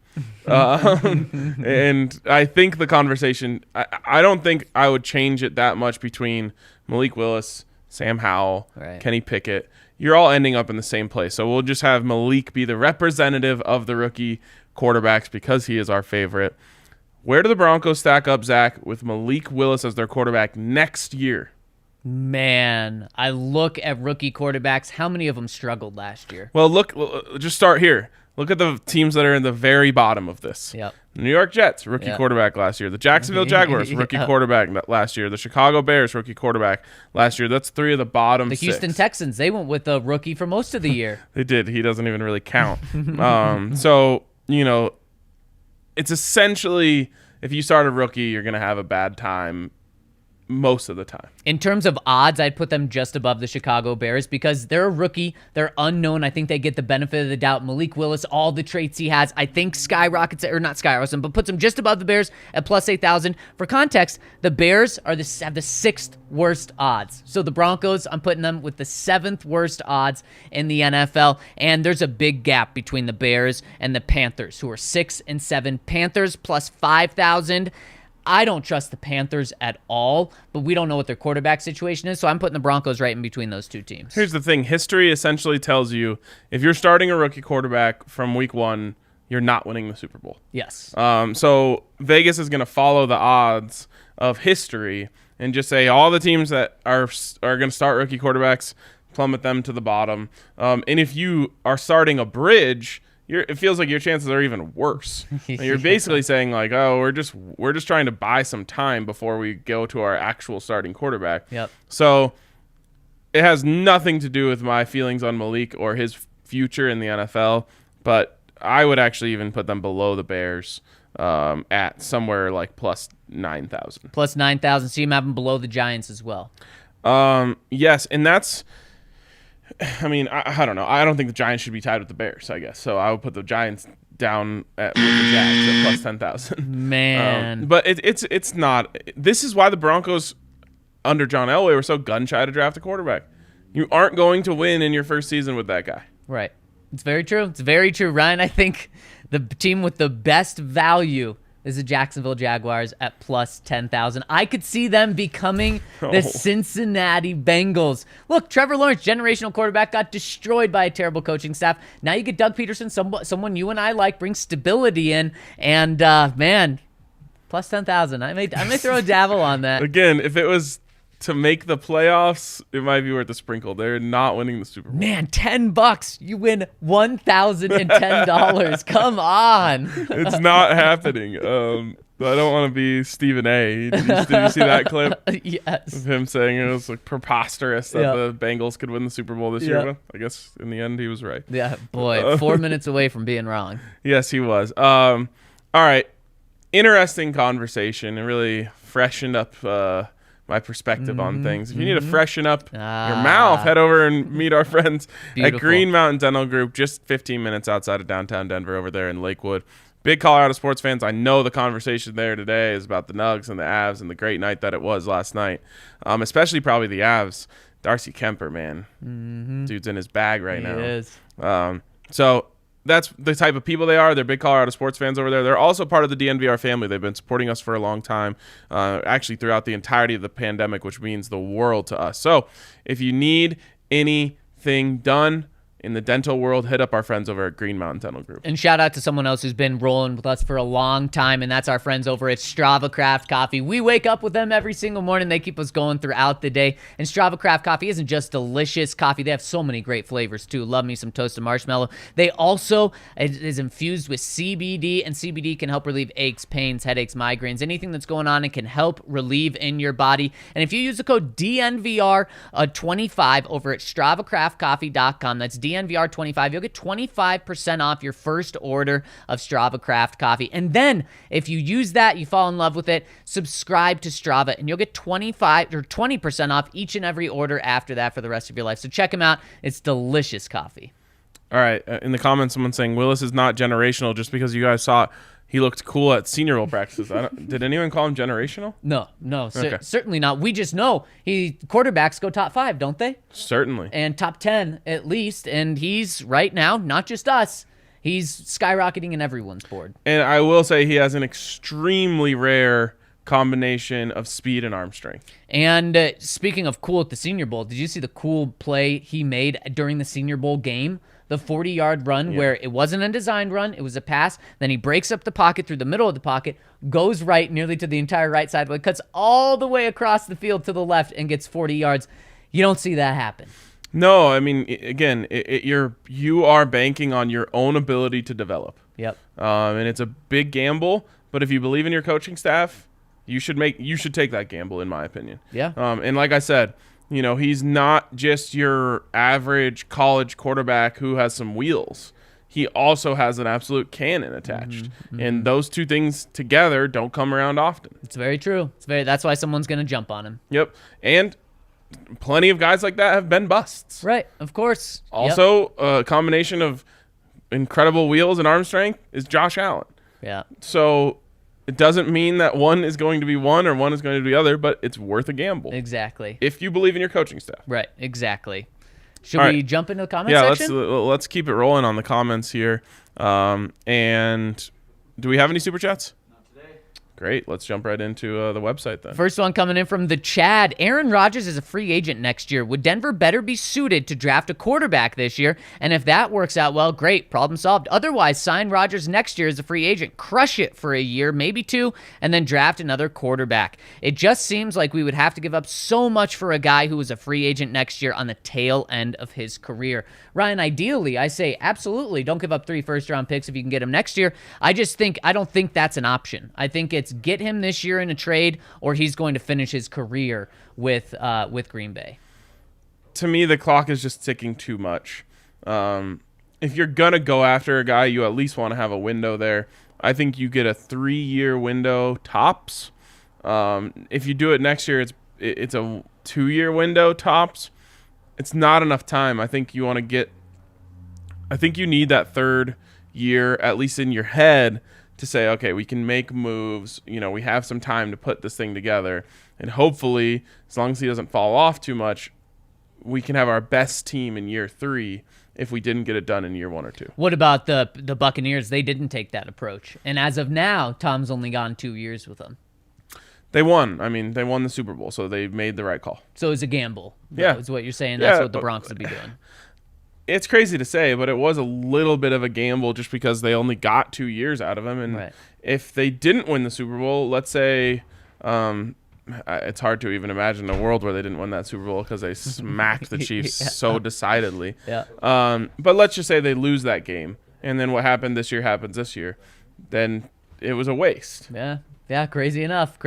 And I think the conversation. I don't think I would change it that much between Malik Willis, Sam Howell, Right. Kenny Pickett. You're all ending up in the same place. So we'll just have Malik be the representative of the rookie quarterbacks because he is our favorite. Where do the Broncos stack up, Zach, with Malik Willis as their quarterback next year? Man, I look at rookie quarterbacks. How many of them struggled last year? Well, just start here. Look at the teams that are in the very bottom of this. Yep. The New York Jets, rookie Yep. quarterback last year. The Jacksonville Jaguars, rookie Yep. quarterback last year. The Chicago Bears, rookie quarterback last year. That's 3 of the bottom The 6. Houston Texans, they went with a rookie for most of the year. They did. He doesn't even really count. So, it's essentially, if you start a rookie, you're going to have a bad time most of the time. In terms of odds, I'd put them just above the Chicago Bears because they're a rookie. They're unknown. I think they get the benefit of the doubt. Malik Willis, all the traits he has, I think skyrockets, or not skyrockets him, but puts him just above the Bears at plus 8,000. For context, the Bears have the 6th worst odds. So the Broncos, I'm putting them with the 7th worst odds in the NFL. And there's a big gap between the Bears and the Panthers, who are 6 and 7. Panthers plus 5,000. I don't trust the Panthers at all, but we don't know what their quarterback situation is, so I'm putting the Broncos right in between those two teams. Here's the thing. History essentially tells you if you're starting a rookie quarterback from week 1, you're not winning the Super Bowl. Yes. So Vegas is going to follow the odds of history and just say all the teams that are going to start rookie quarterbacks, plummet them to the bottom. And if you are starting a bridge, it feels like your chances are even worse. You're basically saying like, oh, we're just trying to buy some time before we go to our actual starting quarterback. Yep. So it has nothing to do with my feelings on Malik or his future in the NFL, but I would actually even put them below the Bears at somewhere like plus 9,000. Plus 9,000. So you have them below the Giants as well. Yes, and that's. I mean, I don't know. I don't think the Giants should be tied with the Bears, I guess. So I would put the Giants down with the Jags at plus 10,000. Man. But it's not. This is why the Broncos under John Elway were so gun-shy to draft a quarterback. You aren't going to win in your first season with that guy. Right. It's very true. It's very true, Ryan. I think the team with the best value is the Jacksonville Jaguars at plus 10,000. I could see them becoming the Cincinnati Bengals. Look, Trevor Lawrence, generational quarterback, got destroyed by a terrible coaching staff. Now you get Doug Peterson, someone you and I like, brings stability in, and man, plus 10,000. I may throw a dabble on that. Again, if it was to make the playoffs, it might be worth a sprinkle. They're not winning the Super Bowl. Man, $10, you win $1,010. Come on. It's not happening. I don't want to be Stephen A. Did you see that clip? Yes. Of him saying it was like preposterous that the Bengals could win the Super Bowl this year. Well, I guess in the end he was right. Yeah, boy, 4 minutes away from being wrong. Yes, he was. All right. Interesting conversation. It really freshened up my perspective on things. If you need to freshen up your mouth, head over and meet our friends at Green Mountain Dental Group, just 15 minutes outside of downtown Denver over there in Lakewood. Big Colorado sports fans. I know the conversation there today is about the Nugs and the Avs and the great night that it was last night, especially probably the Avs. Darcy Kemper, man. Dude's in his bag right now. He is. So that's the type of people they are. They're big Colorado sports fans over there. They're also part of the DNVR family. They've been supporting us for a long time, actually throughout the entirety of the pandemic, which means the world to us. So if you need anything done in the dental world, hit up our friends over at Green Mountain Dental Group. And shout out to someone else who's been rolling with us for a long time, and that's our friends over at Strava Craft Coffee. We wake up with them every single morning. They keep us going throughout the day. And Strava Craft Coffee isn't just delicious coffee. They have so many great flavors, too. Love me some toasted marshmallow. They also is infused with CBD, and CBD can help relieve aches, pains, headaches, migraines, anything that's going on. It can help relieve in your body. And if you use the code DNVR25 over at StravaCraftCoffee.com, that's DNVR25, you'll get 25% off your first order of Strava Craft Coffee. And then if you use that, you fall in love with it, subscribe to Strava and you'll get 20% off each and every order after that for the rest of your life. So check them out. It's delicious coffee. All right. In the comments, someone's saying Willis is not generational just because you guys saw he looked cool at Senior Bowl practices. Did anyone call him generational? No, Okay. Certainly not. We just know quarterbacks go top 5, don't they? Certainly. And top 10 at least. And he's right now, not just us, he's skyrocketing in everyone's board. And I will say he has an extremely rare combination of speed and arm strength. And speaking of cool at the Senior Bowl, did you see the cool play he made during the Senior Bowl game? The 40-yard run where it wasn't a designed run, it was a pass. Then he breaks up the pocket through the middle of the pocket, goes right nearly to the entire right side, but cuts all the way across the field to the left and gets 40 yards. You don't see that happen. No, I mean, again, you are banking on your own ability to develop. Yep. And it's a big gamble, but if you believe in your coaching staff, you should take that gamble, in my opinion. Yeah. And like I said, he's not just your average college quarterback who has some wheels. he also has an absolute cannon attached. And those two things together don't come around often. It's very true. That's why someone's going to jump on him. Yep. And plenty of guys like that have been busts. Right, of course. Also, a combination of incredible wheels and arm strength is Josh Allen. Yeah. So it doesn't mean that one is going to be one or one is going to be the other, but it's worth a gamble. Exactly. If you believe in your coaching staff. Right, exactly. Should All we right. jump into the comment Yeah, section? let's keep it rolling on the comments here. And do we have any super chats? Great. Let's jump right into the website then. First one coming in from the Chad. Aaron Rodgers is a free agent next year. Would Denver better be suited to draft a quarterback this year? And if that works out well, great. Problem solved. Otherwise, sign Rodgers next year as a free agent. Crush it for a year, maybe two, and then draft another quarterback. It just seems like we would have to give up so much for a guy who is a free agent next year on the tail end of his career. Ryan, ideally, I say absolutely don't give up 3 first-round picks if you can get him next year. I don't think that's an option. I think it's get him this year in a trade, or he's going to finish his career with Green Bay. To me, the clock is just ticking too much. If you're going to go after a guy, you at least want to have a window there. I think you get a 3-year window tops. If you do it next year, it's a 2-year window tops. It's not enough time. I think you need that 3rd year, at least in your head, to say, okay, we can make moves. We have some time to put this thing together. And hopefully, as long as he doesn't fall off too much, we can have our best team in year 3 if we didn't get it done in year 1 or 2. What about the Buccaneers? They didn't take that approach. And as of now, Tom's only gone 2 years with them. They won. I mean, they won the Super Bowl, so they made the right call. So it's a gamble. Yeah. Is what you're saying. Yeah, That's what the Broncos would be doing. It's crazy to say, but it was a little bit of a gamble just because they only got 2 years out of him. And if they didn't win the Super Bowl, let's say it's hard to even imagine a world where they didn't win that Super Bowl because they smacked the Chiefs so decidedly. Yeah. But let's just say they lose that game, and then what happened this year happens this year. Then it was a waste. Yeah, crazy enough.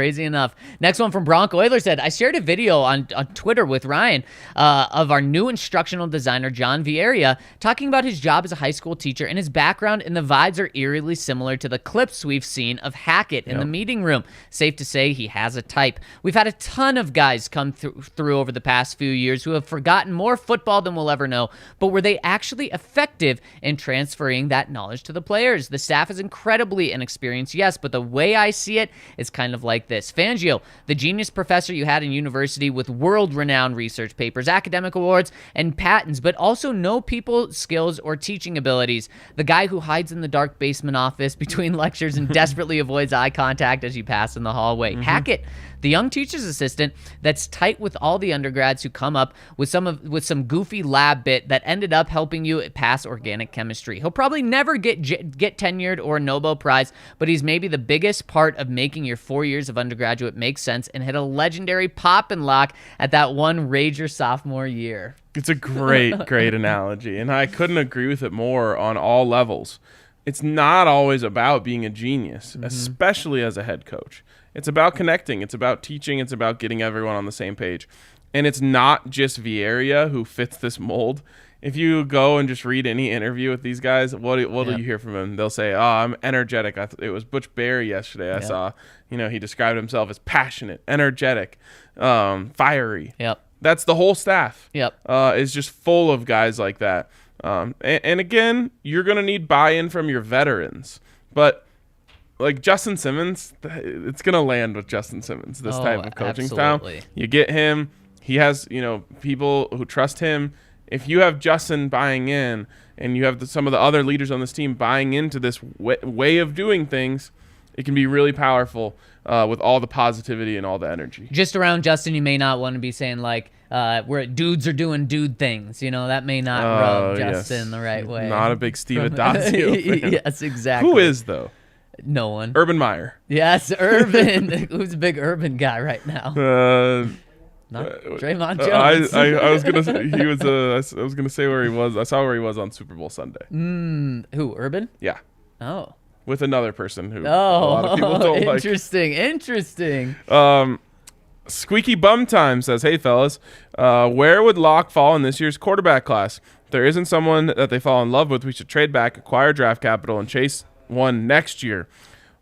Next one from Bronco Oiler said, I shared a video on Twitter with Ryan of our new instructional designer, John Vieira, talking about his job as a high school teacher and his background, and the vibes are eerily similar to the clips we've seen of Hackett in the meeting room. Safe to say he has a type. We've had a ton of guys come through over the past few years who have forgotten more football than we'll ever know, but were they actually effective in transferring that knowledge to the players? The staff is incredibly inexperienced, yes, but the way I see it, is kind of like this. Fangio, the genius professor you had in university with world-renowned research papers, academic awards, and patents, but also no people skills or teaching abilities. The guy who hides in the dark basement office between lectures and desperately avoids eye contact as you pass in the hallway. Hackett, the young teacher's assistant that's tight with all the undergrads who come up with some goofy lab bit that ended up helping you pass organic chemistry. He'll probably never get tenured or a Nobel Prize, but he's maybe the biggest part of making your 4 years of undergraduate make sense and hit a legendary pop and lock at that one Rager sophomore year. It's a great analogy, and I couldn't agree with it more on all levels. It's not always about being a genius, especially as a head coach. It's about connecting. It's about teaching. It's about getting everyone on the same page. And it's not just Vieira who fits this mold. If you go and just read any interview with these guys, what do you hear from them? They'll say, I'm energetic. It was Butch Barry yesterday I saw. He described himself as passionate, energetic, fiery. Yep. That's the whole staff. Yep. Is just full of guys like that. And again, you're going to need buy-in from your veterans. But like Justin Simmons, it's going to land with Justin Simmons, this type of coaching style. You get him. He has, people who trust him. If you have Justin buying in and you have some of the other leaders on this team buying into this way of doing things, it can be really powerful with all the positivity and all the energy. Just around Justin, you may not want to be saying like, where dudes are doing dude things. That may not rub Justin the right way. Not a big Steve Adazio fan. Yes, exactly. Who is, though? No one. Urban Meyer. Yes, Urban. Who's a big Urban guy right now? Not Draymond Jones. I was gonna say he was. I was gonna say where he was. I saw where he was on Super Bowl Sunday. Who? Urban? Yeah. Oh. With another person who a lot of people don't like. Interesting. Squeaky Bum Time says, hey, fellas, where would Locke fall in this year's quarterback class? If there isn't someone that they fall in love with, we should trade back, acquire draft capital, and chase one next year.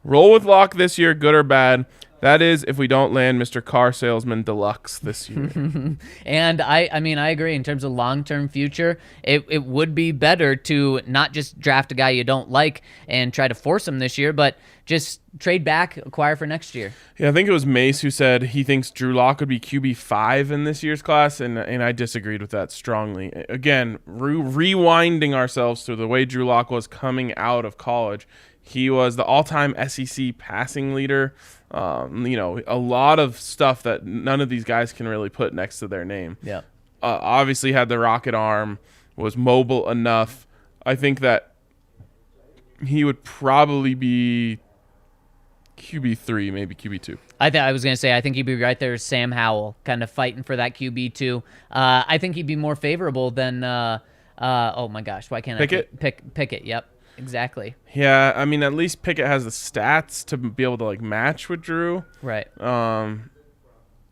Roll with Locke this year, good or bad. That is, if we don't land Mr. Car Salesman Deluxe this year. And I mean, I agree. In terms of long-term future, it would be better to not just draft a guy you don't like and try to force him this year, but just trade back, acquire for next year. Yeah, I think it was Mace who said he thinks Drew Lock would be QB 5 in this year's class, and I disagreed with that strongly. Again, rewinding ourselves to the way Drew Lock was coming out of college, he was the all-time SEC passing leader. A lot of stuff that none of these guys can really put next to their name. Yeah. Obviously had the rocket arm, was mobile enough. I think that he would probably be QB3, maybe QB2. I was going to say, I think he'd be right there with Sam Howell, kind of fighting for that QB2. I think he'd be more favorable than, oh my gosh, why can't Pickett? I Pickett, yep, exactly. Yeah, I mean, at least Pickett has the stats to be able to, like, match with Drew. Right.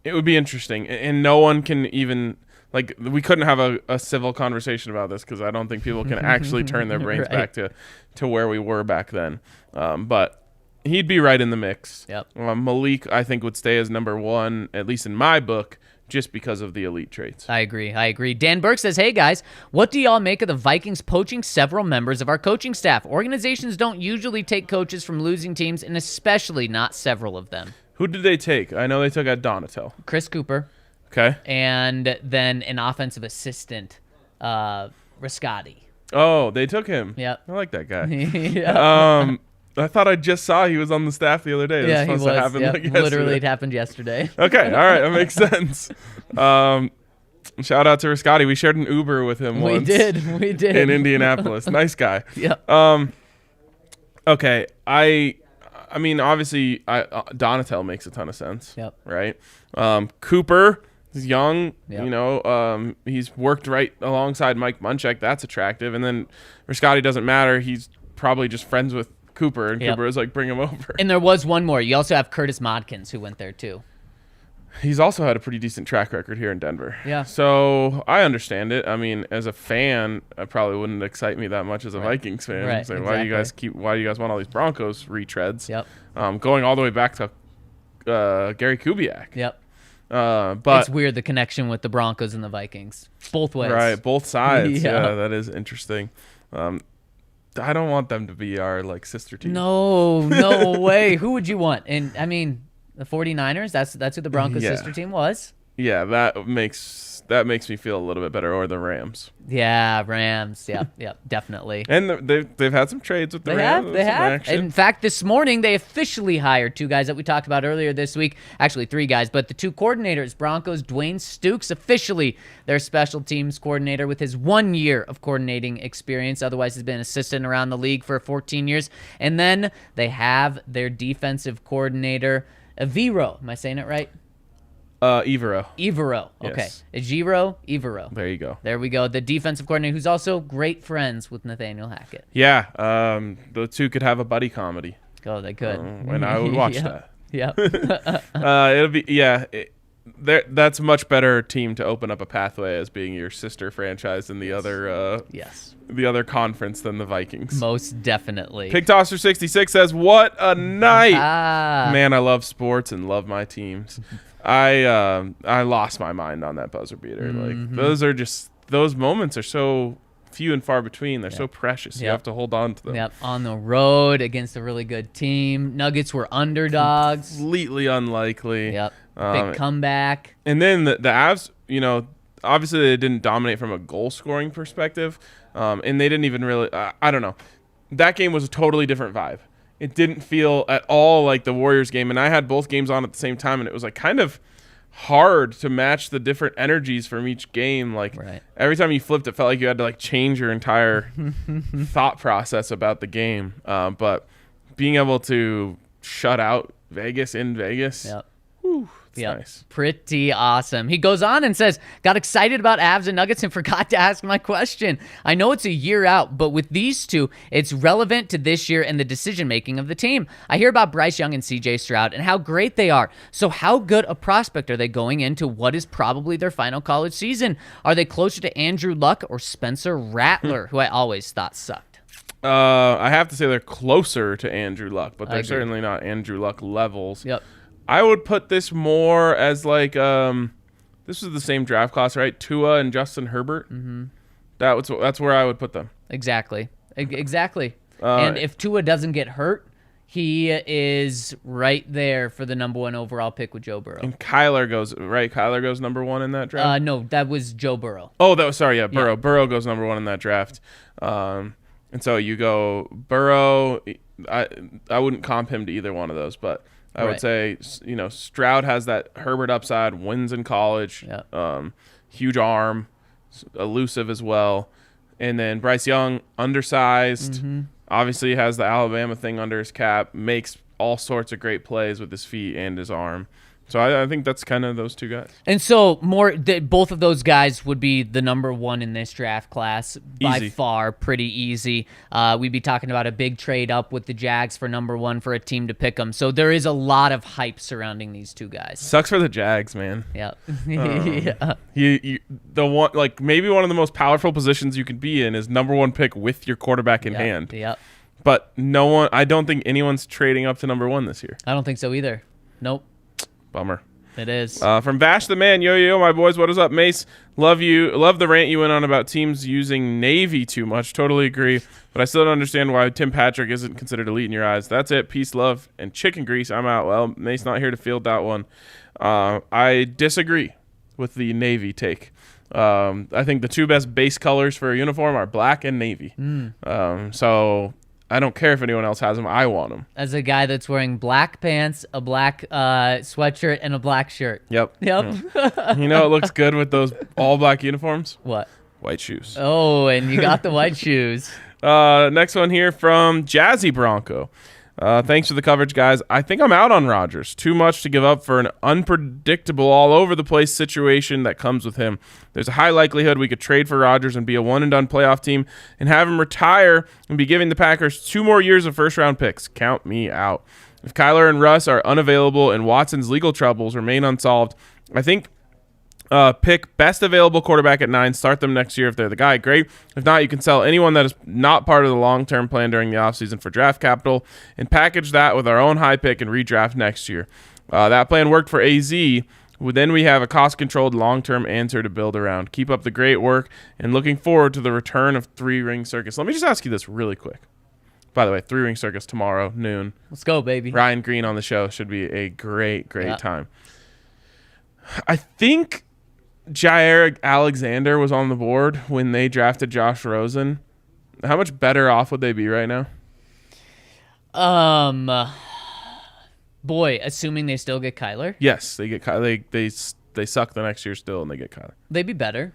It would be interesting. And no one can even, like, we couldn't have a civil conversation about this because I don't think people can actually turn their brains Right. back to where we were back then. But he'd be right in the mix. Yep. Malik, I think, would stay as number one, at least in my book, just because of the elite traits. I agree. Dan Burke says, hey guys, what do y'all make of the Vikings poaching several members of our coaching staff? Organizations don't usually take coaches from losing teams, and especially not several of them. Who did they take? I know they took out Donatel. Chris Cooper. Okay. And then an offensive assistant, Riscotti. Oh, they took him. Yep. I like that guy. Yeah. I thought I just saw he was on the staff the other day. Yeah, he supposed was. to happen Yep. like yesterday. Literally, it happened yesterday. Okay, all right, that makes sense. Shout out to Riscotti. We shared an Uber with him We once. did. In Indianapolis. Nice guy. Yep. Okay, I mean, obviously, Donatel makes a ton of sense. Yep. Right. Cooper is young. Yep. He's worked right alongside Mike Munchak. That's attractive. And then Riscotti doesn't matter. He's probably just friends with Cooper, and Yep. Cooper was like, bring him over. And there was one more. You also have Curtis Modkins, who went there too. He's also had a pretty decent track record here in Denver. Yeah. So I understand it. I mean, as a fan, it probably wouldn't excite me that much as a Vikings fan. Right, It's like, why do you guys want all these Broncos retreads? Yep. Going all the way back to Gary Kubiak. Yep. But It's weird, the connection with the Broncos and the Vikings. Both ways. right, both sides. Yeah. Yeah, that is interesting. I don't want them to be our like sister team. No way. Who would you want? And I mean, the 49ers, that's who the Broncos Yeah. sister team was. Yeah, that makes me feel a little bit better. Or the Rams. Yeah, Rams. Yep, definitely. And they've had some trades with the Rams. They some have. action. In fact, this morning they officially hired two guys that we talked about earlier this week. Actually, three guys, but the two coordinators, Broncos, Dwayne Stukes, officially their special teams coordinator with his 1 year of coordinating experience. Otherwise, he's been assistant around the league for 14 years. And then they have their defensive coordinator, Evero. Am I saying it right? Evero. Okay. Yes. Evero. There you go. There we go. The defensive coordinator who's also great friends with Nathaniel Hackett. Yeah, the two could have a buddy comedy, Oh, they could. and I would watch that. Yep. It'll be that's a much better team to open up a pathway as being your sister franchise in the other Yes. the other conference than the Vikings. Most definitely. Pig Tosser 66 says, "What a night, Ah. man! I love sports and love my teams." I lost my mind on that buzzer beater. Mm-hmm. Like those moments are so few and far between. They're so precious. You Yep. have to hold on to them. Yep. On the road against a really good team. Nuggets were underdogs. Completely unlikely. Yep. Big comeback. And then the Avs, obviously they didn't dominate from a goal scoring perspective, and they didn't even really. I don't know. That game was a totally different vibe. It didn't feel at all like the Warriors game, and I had both games on at the same time, and it was like kind of hard to match the different energies from each game. Like Right. every time you flipped, it felt like you had to like change your entire thought process about the game. But being able to shut out Vegas in Vegas, Yep. Yep. Nice. Pretty awesome. He goes on and says, got excited about Avs and Nuggets and forgot to ask my question. I know it's a year out, but with these two, it's relevant to this year and the decision-making of the team. I hear about Bryce Young and CJ Stroud and how great they are. So how good a prospect are they going into what is probably their final college season? Are they closer to Andrew Luck or Spencer Rattler, who I always thought sucked? I have to say they're closer to Andrew Luck, but I they're agree. certainly not Andrew Luck levels. Yep. I would put this more as like this was the same draft class, right? Tua and Justin Herbert. Mm-hmm. That's where I would put them. Exactly. And if Tua doesn't get hurt, he is right there for the number 1 overall pick with Joe Burrow. And Kyler goes right. Kyler goes number 1 in that draft. No, that was Joe Burrow. Oh, that was sorry. Yeah, Burrow. Yeah. Burrow goes number 1 in that draft. And so you go Burrow. I wouldn't comp him to either one of those, but I would say, Stroud has that Herbert upside, wins in college, huge arm, elusive as well. And then Bryce Young, undersized, obviously has the Alabama thing under his cap, makes all sorts of great plays with his feet and his arm. So I think that's kind of those two guys. And so both of those guys would be the number 1 in this draft class by Easy. far, pretty easy. We'd be talking about a big trade up with the Jags for number 1 for a team to pick them. So there is a lot of hype surrounding these two guys. Sucks for the Jags, man. Yeah. The one, like, maybe one of the most powerful positions you could be in is number 1 pick with your quarterback in hand. Yep. But I don't think anyone's trading up to number 1 this year. I don't think so either. Nope. Bummer. It is. From Bash the Man, yo, my boys, what is up, Mace? Love the rant you went on about teams using Navy too much. Totally agree, but I still don't understand why Tim Patrick isn't considered elite in your eyes. That's it. Peace, love, and chicken grease. I'm out. Well, Mace not here to field that one. I disagree with the Navy take. I think the two best base colors for a uniform are black and navy. So I don't care if anyone else has them. I want them. As a guy that's wearing black pants, a black sweatshirt, and a black shirt. Yep. Yep. You know what looks good with those all black uniforms? What? White shoes. Oh, and you got the white shoes. Next one here from Jazzy Bronco. Thanks for the coverage, guys. I think I'm out on Rodgers. Too much to give up for an unpredictable, all-over-the-place situation that comes with him. There's a high likelihood we could trade for Rodgers and be a one-and-done playoff team and have him retire and be giving the Packers 2 more years of first-round picks. Count me out. If Kyler and Russ are unavailable and Watson's legal troubles remain unsolved, I think pick best available quarterback at 9. Start them next year if they're the guy. Great. If not, you can sell anyone that is not part of the long-term plan during the offseason for draft capital and package that with our own high pick and redraft next year. That plan worked for AZ. Then we have a cost-controlled long-term answer to build around. Keep up the great work and looking forward to the return of 3-Ring Circus. Let me just ask you this really quick. By the way, 3-Ring Circus tomorrow, noon. Let's go, baby. Ryan Green on the show. Should be a great time. I think Jair Alexander was on the board when they drafted Josh Rosen. How much better off would they be right now? Boy, assuming they still get Kyler, Yes, they get Kyler. They suck the next year still, and they get Kyler, they'd be better.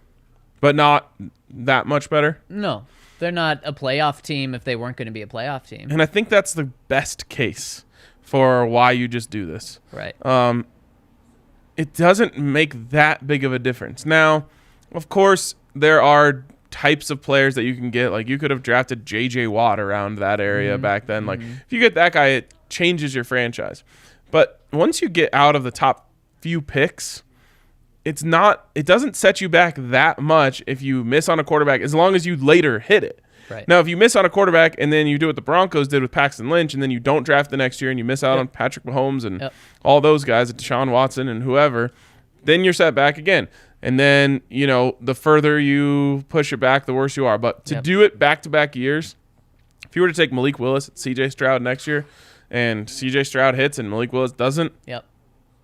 but not that much better. No, they're not a playoff team if they weren't going to be a playoff team. And I think that's the best case for why you just do this. Right. It doesn't make that big of a difference. Now, of course, there are types of players that you can get. Like, you could have drafted J.J. Watt around that area back then. Like, if you get that guy, it changes your franchise. But once you get out of the top few picks, it doesn't set you back that much if you miss on a quarterback, as long as you later hit it. Right. Now, if you miss on a quarterback and then you do what the Broncos did with Paxton Lynch, and then you don't draft the next year and you miss out on Patrick Mahomes and all those guys, Deshaun Watson and whoever, then you're set back again. And then, the further you push it back, the worse you are. But to do it back-to-back years, if you were to take Malik Willis at C.J. Stroud next year and C.J. Stroud hits and Malik Willis doesn't,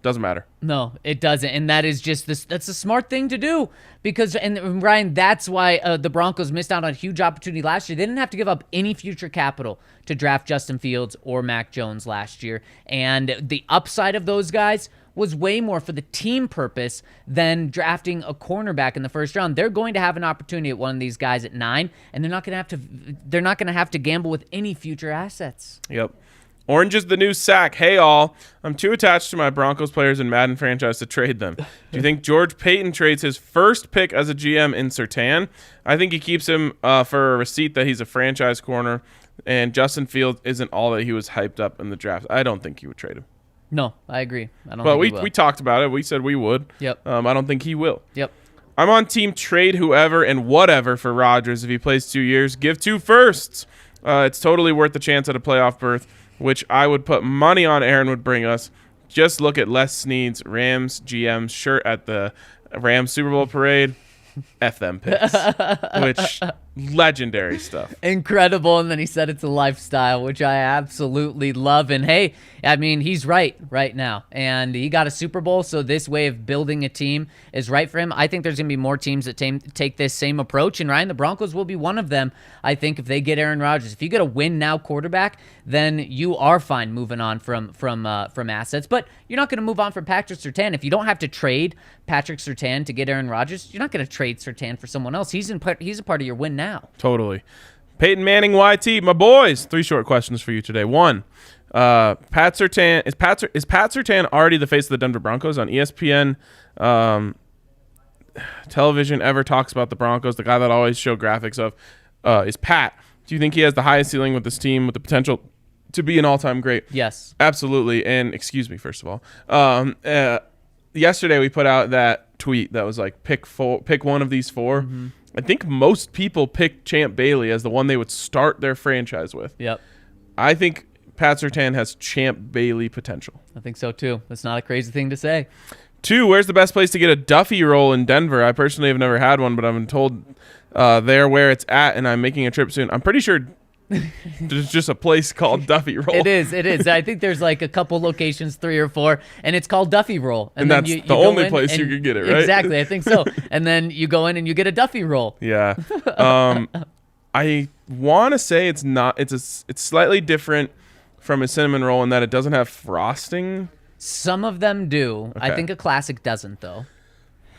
doesn't matter. No, it doesn't. And that is just that's a smart thing to do because, and Ryan, that's why the Broncos missed out on a huge opportunity last year. They didn't have to give up any future capital to draft Justin Fields or Mac Jones last year. And the upside of those guys was way more for the team purpose than drafting a cornerback in the first round. They're going to have an opportunity at one of these guys at 9, and they're not going to have to gamble with any future assets. Yep. Orange is the new sack. Hey, all. I'm too attached to my Broncos players in Madden franchise to trade them. Do you think George Payton trades his first pick as a GM in Surtain? I think he keeps him for a receipt that he's a franchise corner, and Justin Fields isn't all that he was hyped up in the draft. I don't think he would trade him. No, I agree. I don't But think he will. we talked about it. We said we would. Yep. I don't think he will. Yep. I'm on team trade whoever and whatever for Rodgers if he plays 2 years. Give 2 firsts. It's totally worth the chance at a playoff berth, which I would put money on Aaron would bring us. Just look at Les Snead's Rams GM shirt at the Rams Super Bowl parade. F them picks. Which, legendary stuff. Incredible. And then he said it's a lifestyle, which I absolutely love. And hey, I mean, he's right now. And he got a Super Bowl, so this way of building a team is right for him. I think there's going to be more teams that take this same approach. And Ryan, the Broncos will be one of them, I think, if they get Aaron Rodgers. If you get a win now quarterback, then you are fine moving on from assets. But you're not going to move on from Patrick Surtain. If you don't have to trade Patrick Surtain to get Aaron Rodgers, you're not going to trade Surtain for someone else. He's a part of your win now. Totally. Peyton Manning YT, my boys. 3 short questions for you today. 1, Pat Surtain is Pat Surtain already the face of the Denver Broncos on ESPN? Television ever talks about the Broncos? The guy that always show graphics of is Pat. Do you think he has the highest ceiling with this team with the potential to be an all-time great? Yes, absolutely. And excuse me, first of all, yesterday we put out that tweet that was like pick one of these 4. Mm-hmm. I think most people picked Champ Bailey as the one they would start their franchise with. Yep. I think Pat Surtain has Champ Bailey potential. I think so too. That's not a crazy thing to say. 2, where's the best place to get a Duffy roll in Denver? I personally have never had one, but I've been told they're where it's at, and I'm making a trip soon. I'm pretty sure there's just a place called Duffy Roll. It is. I think there's like a couple locations, 3 or 4, and it's called Duffy Roll. And that's the only place you can get it, right? Exactly, I think so. And then you go in and you get a Duffy Roll. Yeah. I want to say it's not. It's slightly different from a cinnamon roll in that it doesn't have frosting. Some of them do. Okay. I think a classic doesn't, though.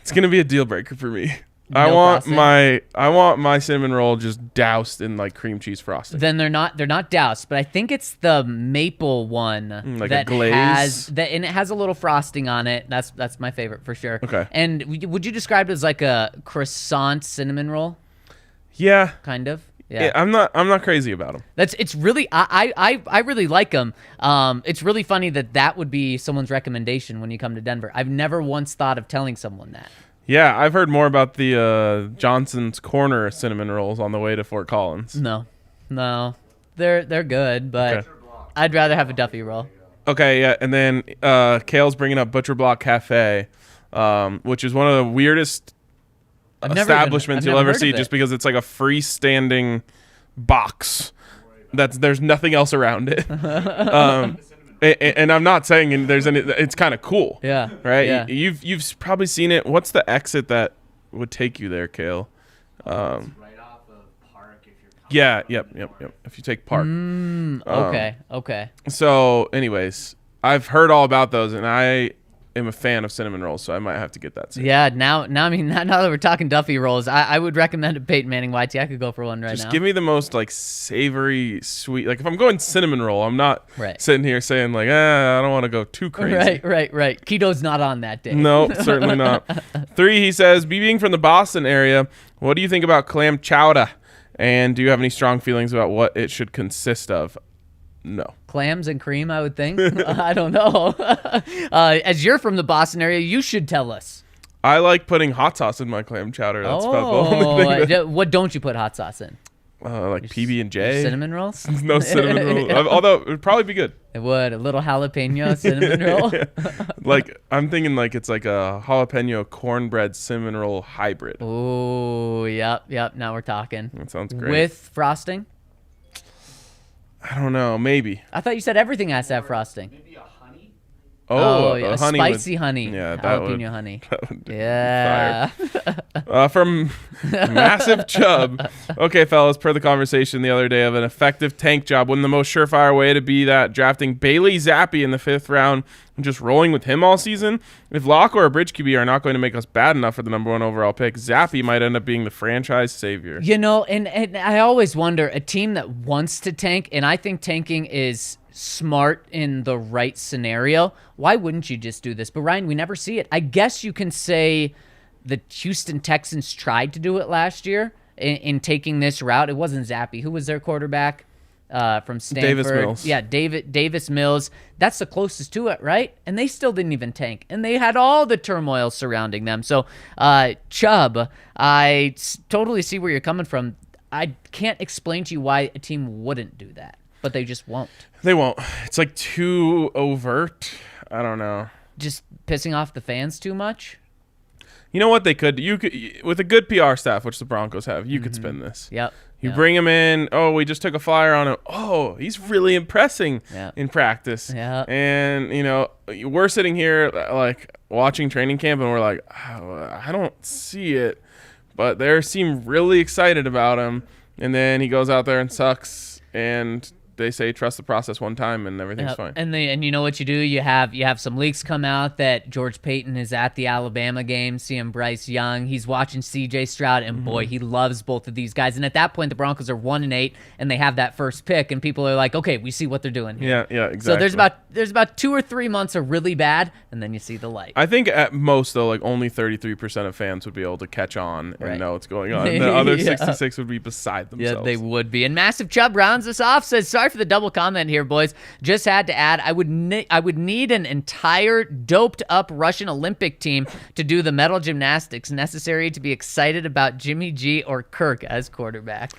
It's gonna be a deal breaker for me. No I want frosting? my cinnamon roll just doused in like cream cheese frosting. Then they're not doused, but I think it's the maple one like that a glaze? has that, and it has a little frosting on it. That's my favorite for sure. Okay. And would you describe it as like a croissant cinnamon roll? Yeah. Kind of. Yeah. I'm not crazy about them. It's really I really like them. It's really funny that would be someone's recommendation when you come to Denver. I've never once thought of telling someone that. Yeah, I've heard more about the Johnson's Corner cinnamon rolls on the way to Fort Collins. No, they're good, but Okay. I'd rather have a Duffy roll. Okay, yeah, and then Kale's bringing up Butcher Block Cafe, which is one of the weirdest establishments you'll ever see, just because it's like a freestanding box there's nothing else around it. And I'm not saying there's any. It's kind of cool. Yeah. Right. Yeah. You've probably seen it. What's the exit that would take you there, Kale? Right off of Park if you're coming. Yeah. Yep. If you take Park. Okay. So, anyways, I've heard all about those, and I am a fan of cinnamon rolls, so I might have to get that soon. Yeah. Now that we're talking Duffy rolls, I would recommend a Peyton Manning YT. I could go for one right now. Just give me the most like savory, sweet. Like if I'm going cinnamon roll, I'm not sitting here saying like, I don't want to go too crazy. Right. Keto's not on that day. No, certainly not. 3, he says, being from the Boston area, what do you think about clam chowder? And do you have any strong feelings about what it should consist of? No. Clams and cream, I would think. I don't know. As you're from the Boston area, you should tell us. I like putting hot sauce in my clam chowder. That's about the only thing. What don't you put hot sauce in? Like PB&J. Cinnamon rolls? No cinnamon roll. Although it would probably be good. It would. A little jalapeno cinnamon roll. Like I'm thinking like it's like a jalapeno cornbread cinnamon roll hybrid. Oh, yep. Now we're talking. That sounds great. With frosting? I don't know. Maybe. I thought you said everything has to have frosting. Maybe a honey. A honey spicy honey. Yeah, that jalapeno would, honey. That would Yeah. from Massive Chubb. Okay, fellas, per the conversation the other day of an effective tank job, wouldn't the most surefire way to be that drafting Bailey Zappi in the 5th round and just rolling with him all season? If Locke or a bridge QB are not going to make us bad enough for the number 1 overall pick, Zappi might end up being the franchise savior. You know, and I always wonder, a team that wants to tank, and I think tanking is smart in the right scenario, why wouldn't you just do this? But Ryan, we never see it. I guess you can say the Houston Texans tried to do it last year in taking this route. It wasn't Zappy. Who was their quarterback from Stanford? Davis Mills. Yeah, Davis Mills. That's the closest to it, right? And they still didn't even tank. And they had all the turmoil surrounding them. So, Chubb, I totally see where you're coming from. I can't explain to you why a team wouldn't do that, but they just won't. They won't. It's like too overt. I don't know. Just pissing off the fans too much? You know what they could? You could, with a good PR staff, which the Broncos have, you could spin this. Yep. You bring him in. Oh, we just took a flyer on him. Oh, he's really impressing in practice. Yeah. And, you know, we're sitting here like watching training camp and we're like, oh, I don't see it. But they seem really excited about him. And then he goes out there and sucks. And they say trust the process one time and everything's fine. And you know what you do? You have some leaks come out that George Payton is at the Alabama game, seeing Bryce Young. He's watching CJ Stroud, and boy, he loves both of these guys. And at that point, the Broncos are 1-8, and they have that first pick, and people are like, okay, we see what they're doing here. Yeah, exactly. So there's about 2 or 3 months of really bad, and then you see the light. I think at most, though, like only 33% of fans would be able to catch on and know what's going on. The other 66 would be beside themselves. Yeah, they would be. And Massive Chubb rounds us off, says, sorry for the double comment here, boys. Just had to add, I would need an entire doped-up Russian Olympic team to do the mental gymnastics necessary to be excited about Jimmy G or Kirk as quarterback.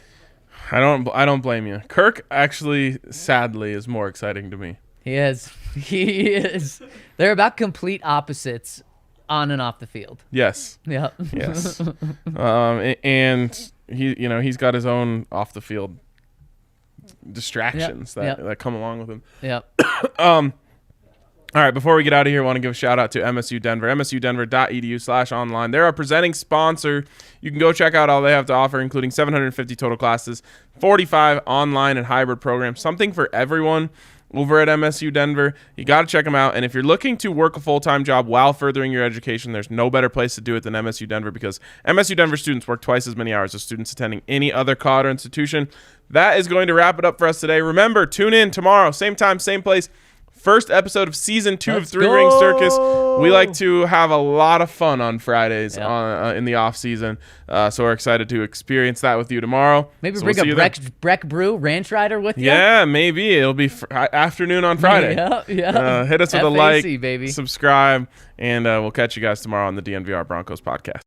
I don't blame you. Kirk actually, sadly, is more exciting to me. He is. They're about complete opposites on and off the field. Yes. Yeah. Yes. And he's got his own off the field distractions that come along with him. Yep. All right, before we get out of here, I want to give a shout out to MSU Denver, msudenver.edu/online. They're our presenting sponsor. You can go check out all they have to offer, including 750 total classes, 45 online and hybrid programs, something for everyone over at MSU Denver. You got to check them out. And if you're looking to work a full-time job while furthering your education, there's no better place to do it than MSU Denver, because MSU Denver students work twice as many hours as students attending any other college or institution. That is going to wrap it up for us today. Remember, tune in tomorrow, same time, same place. First episode of season 2 of Three Ring Circus. We like to have a lot of fun on Fridays in the off season, so we're excited to experience that with you tomorrow. Maybe bring a Breck Brew Ranch Rider with you. Yeah, maybe it'll be afternoon on Friday. Yeah. Hit us with a FAC, like, baby. subscribe, and we'll catch you guys tomorrow on the DNVR Broncos podcast.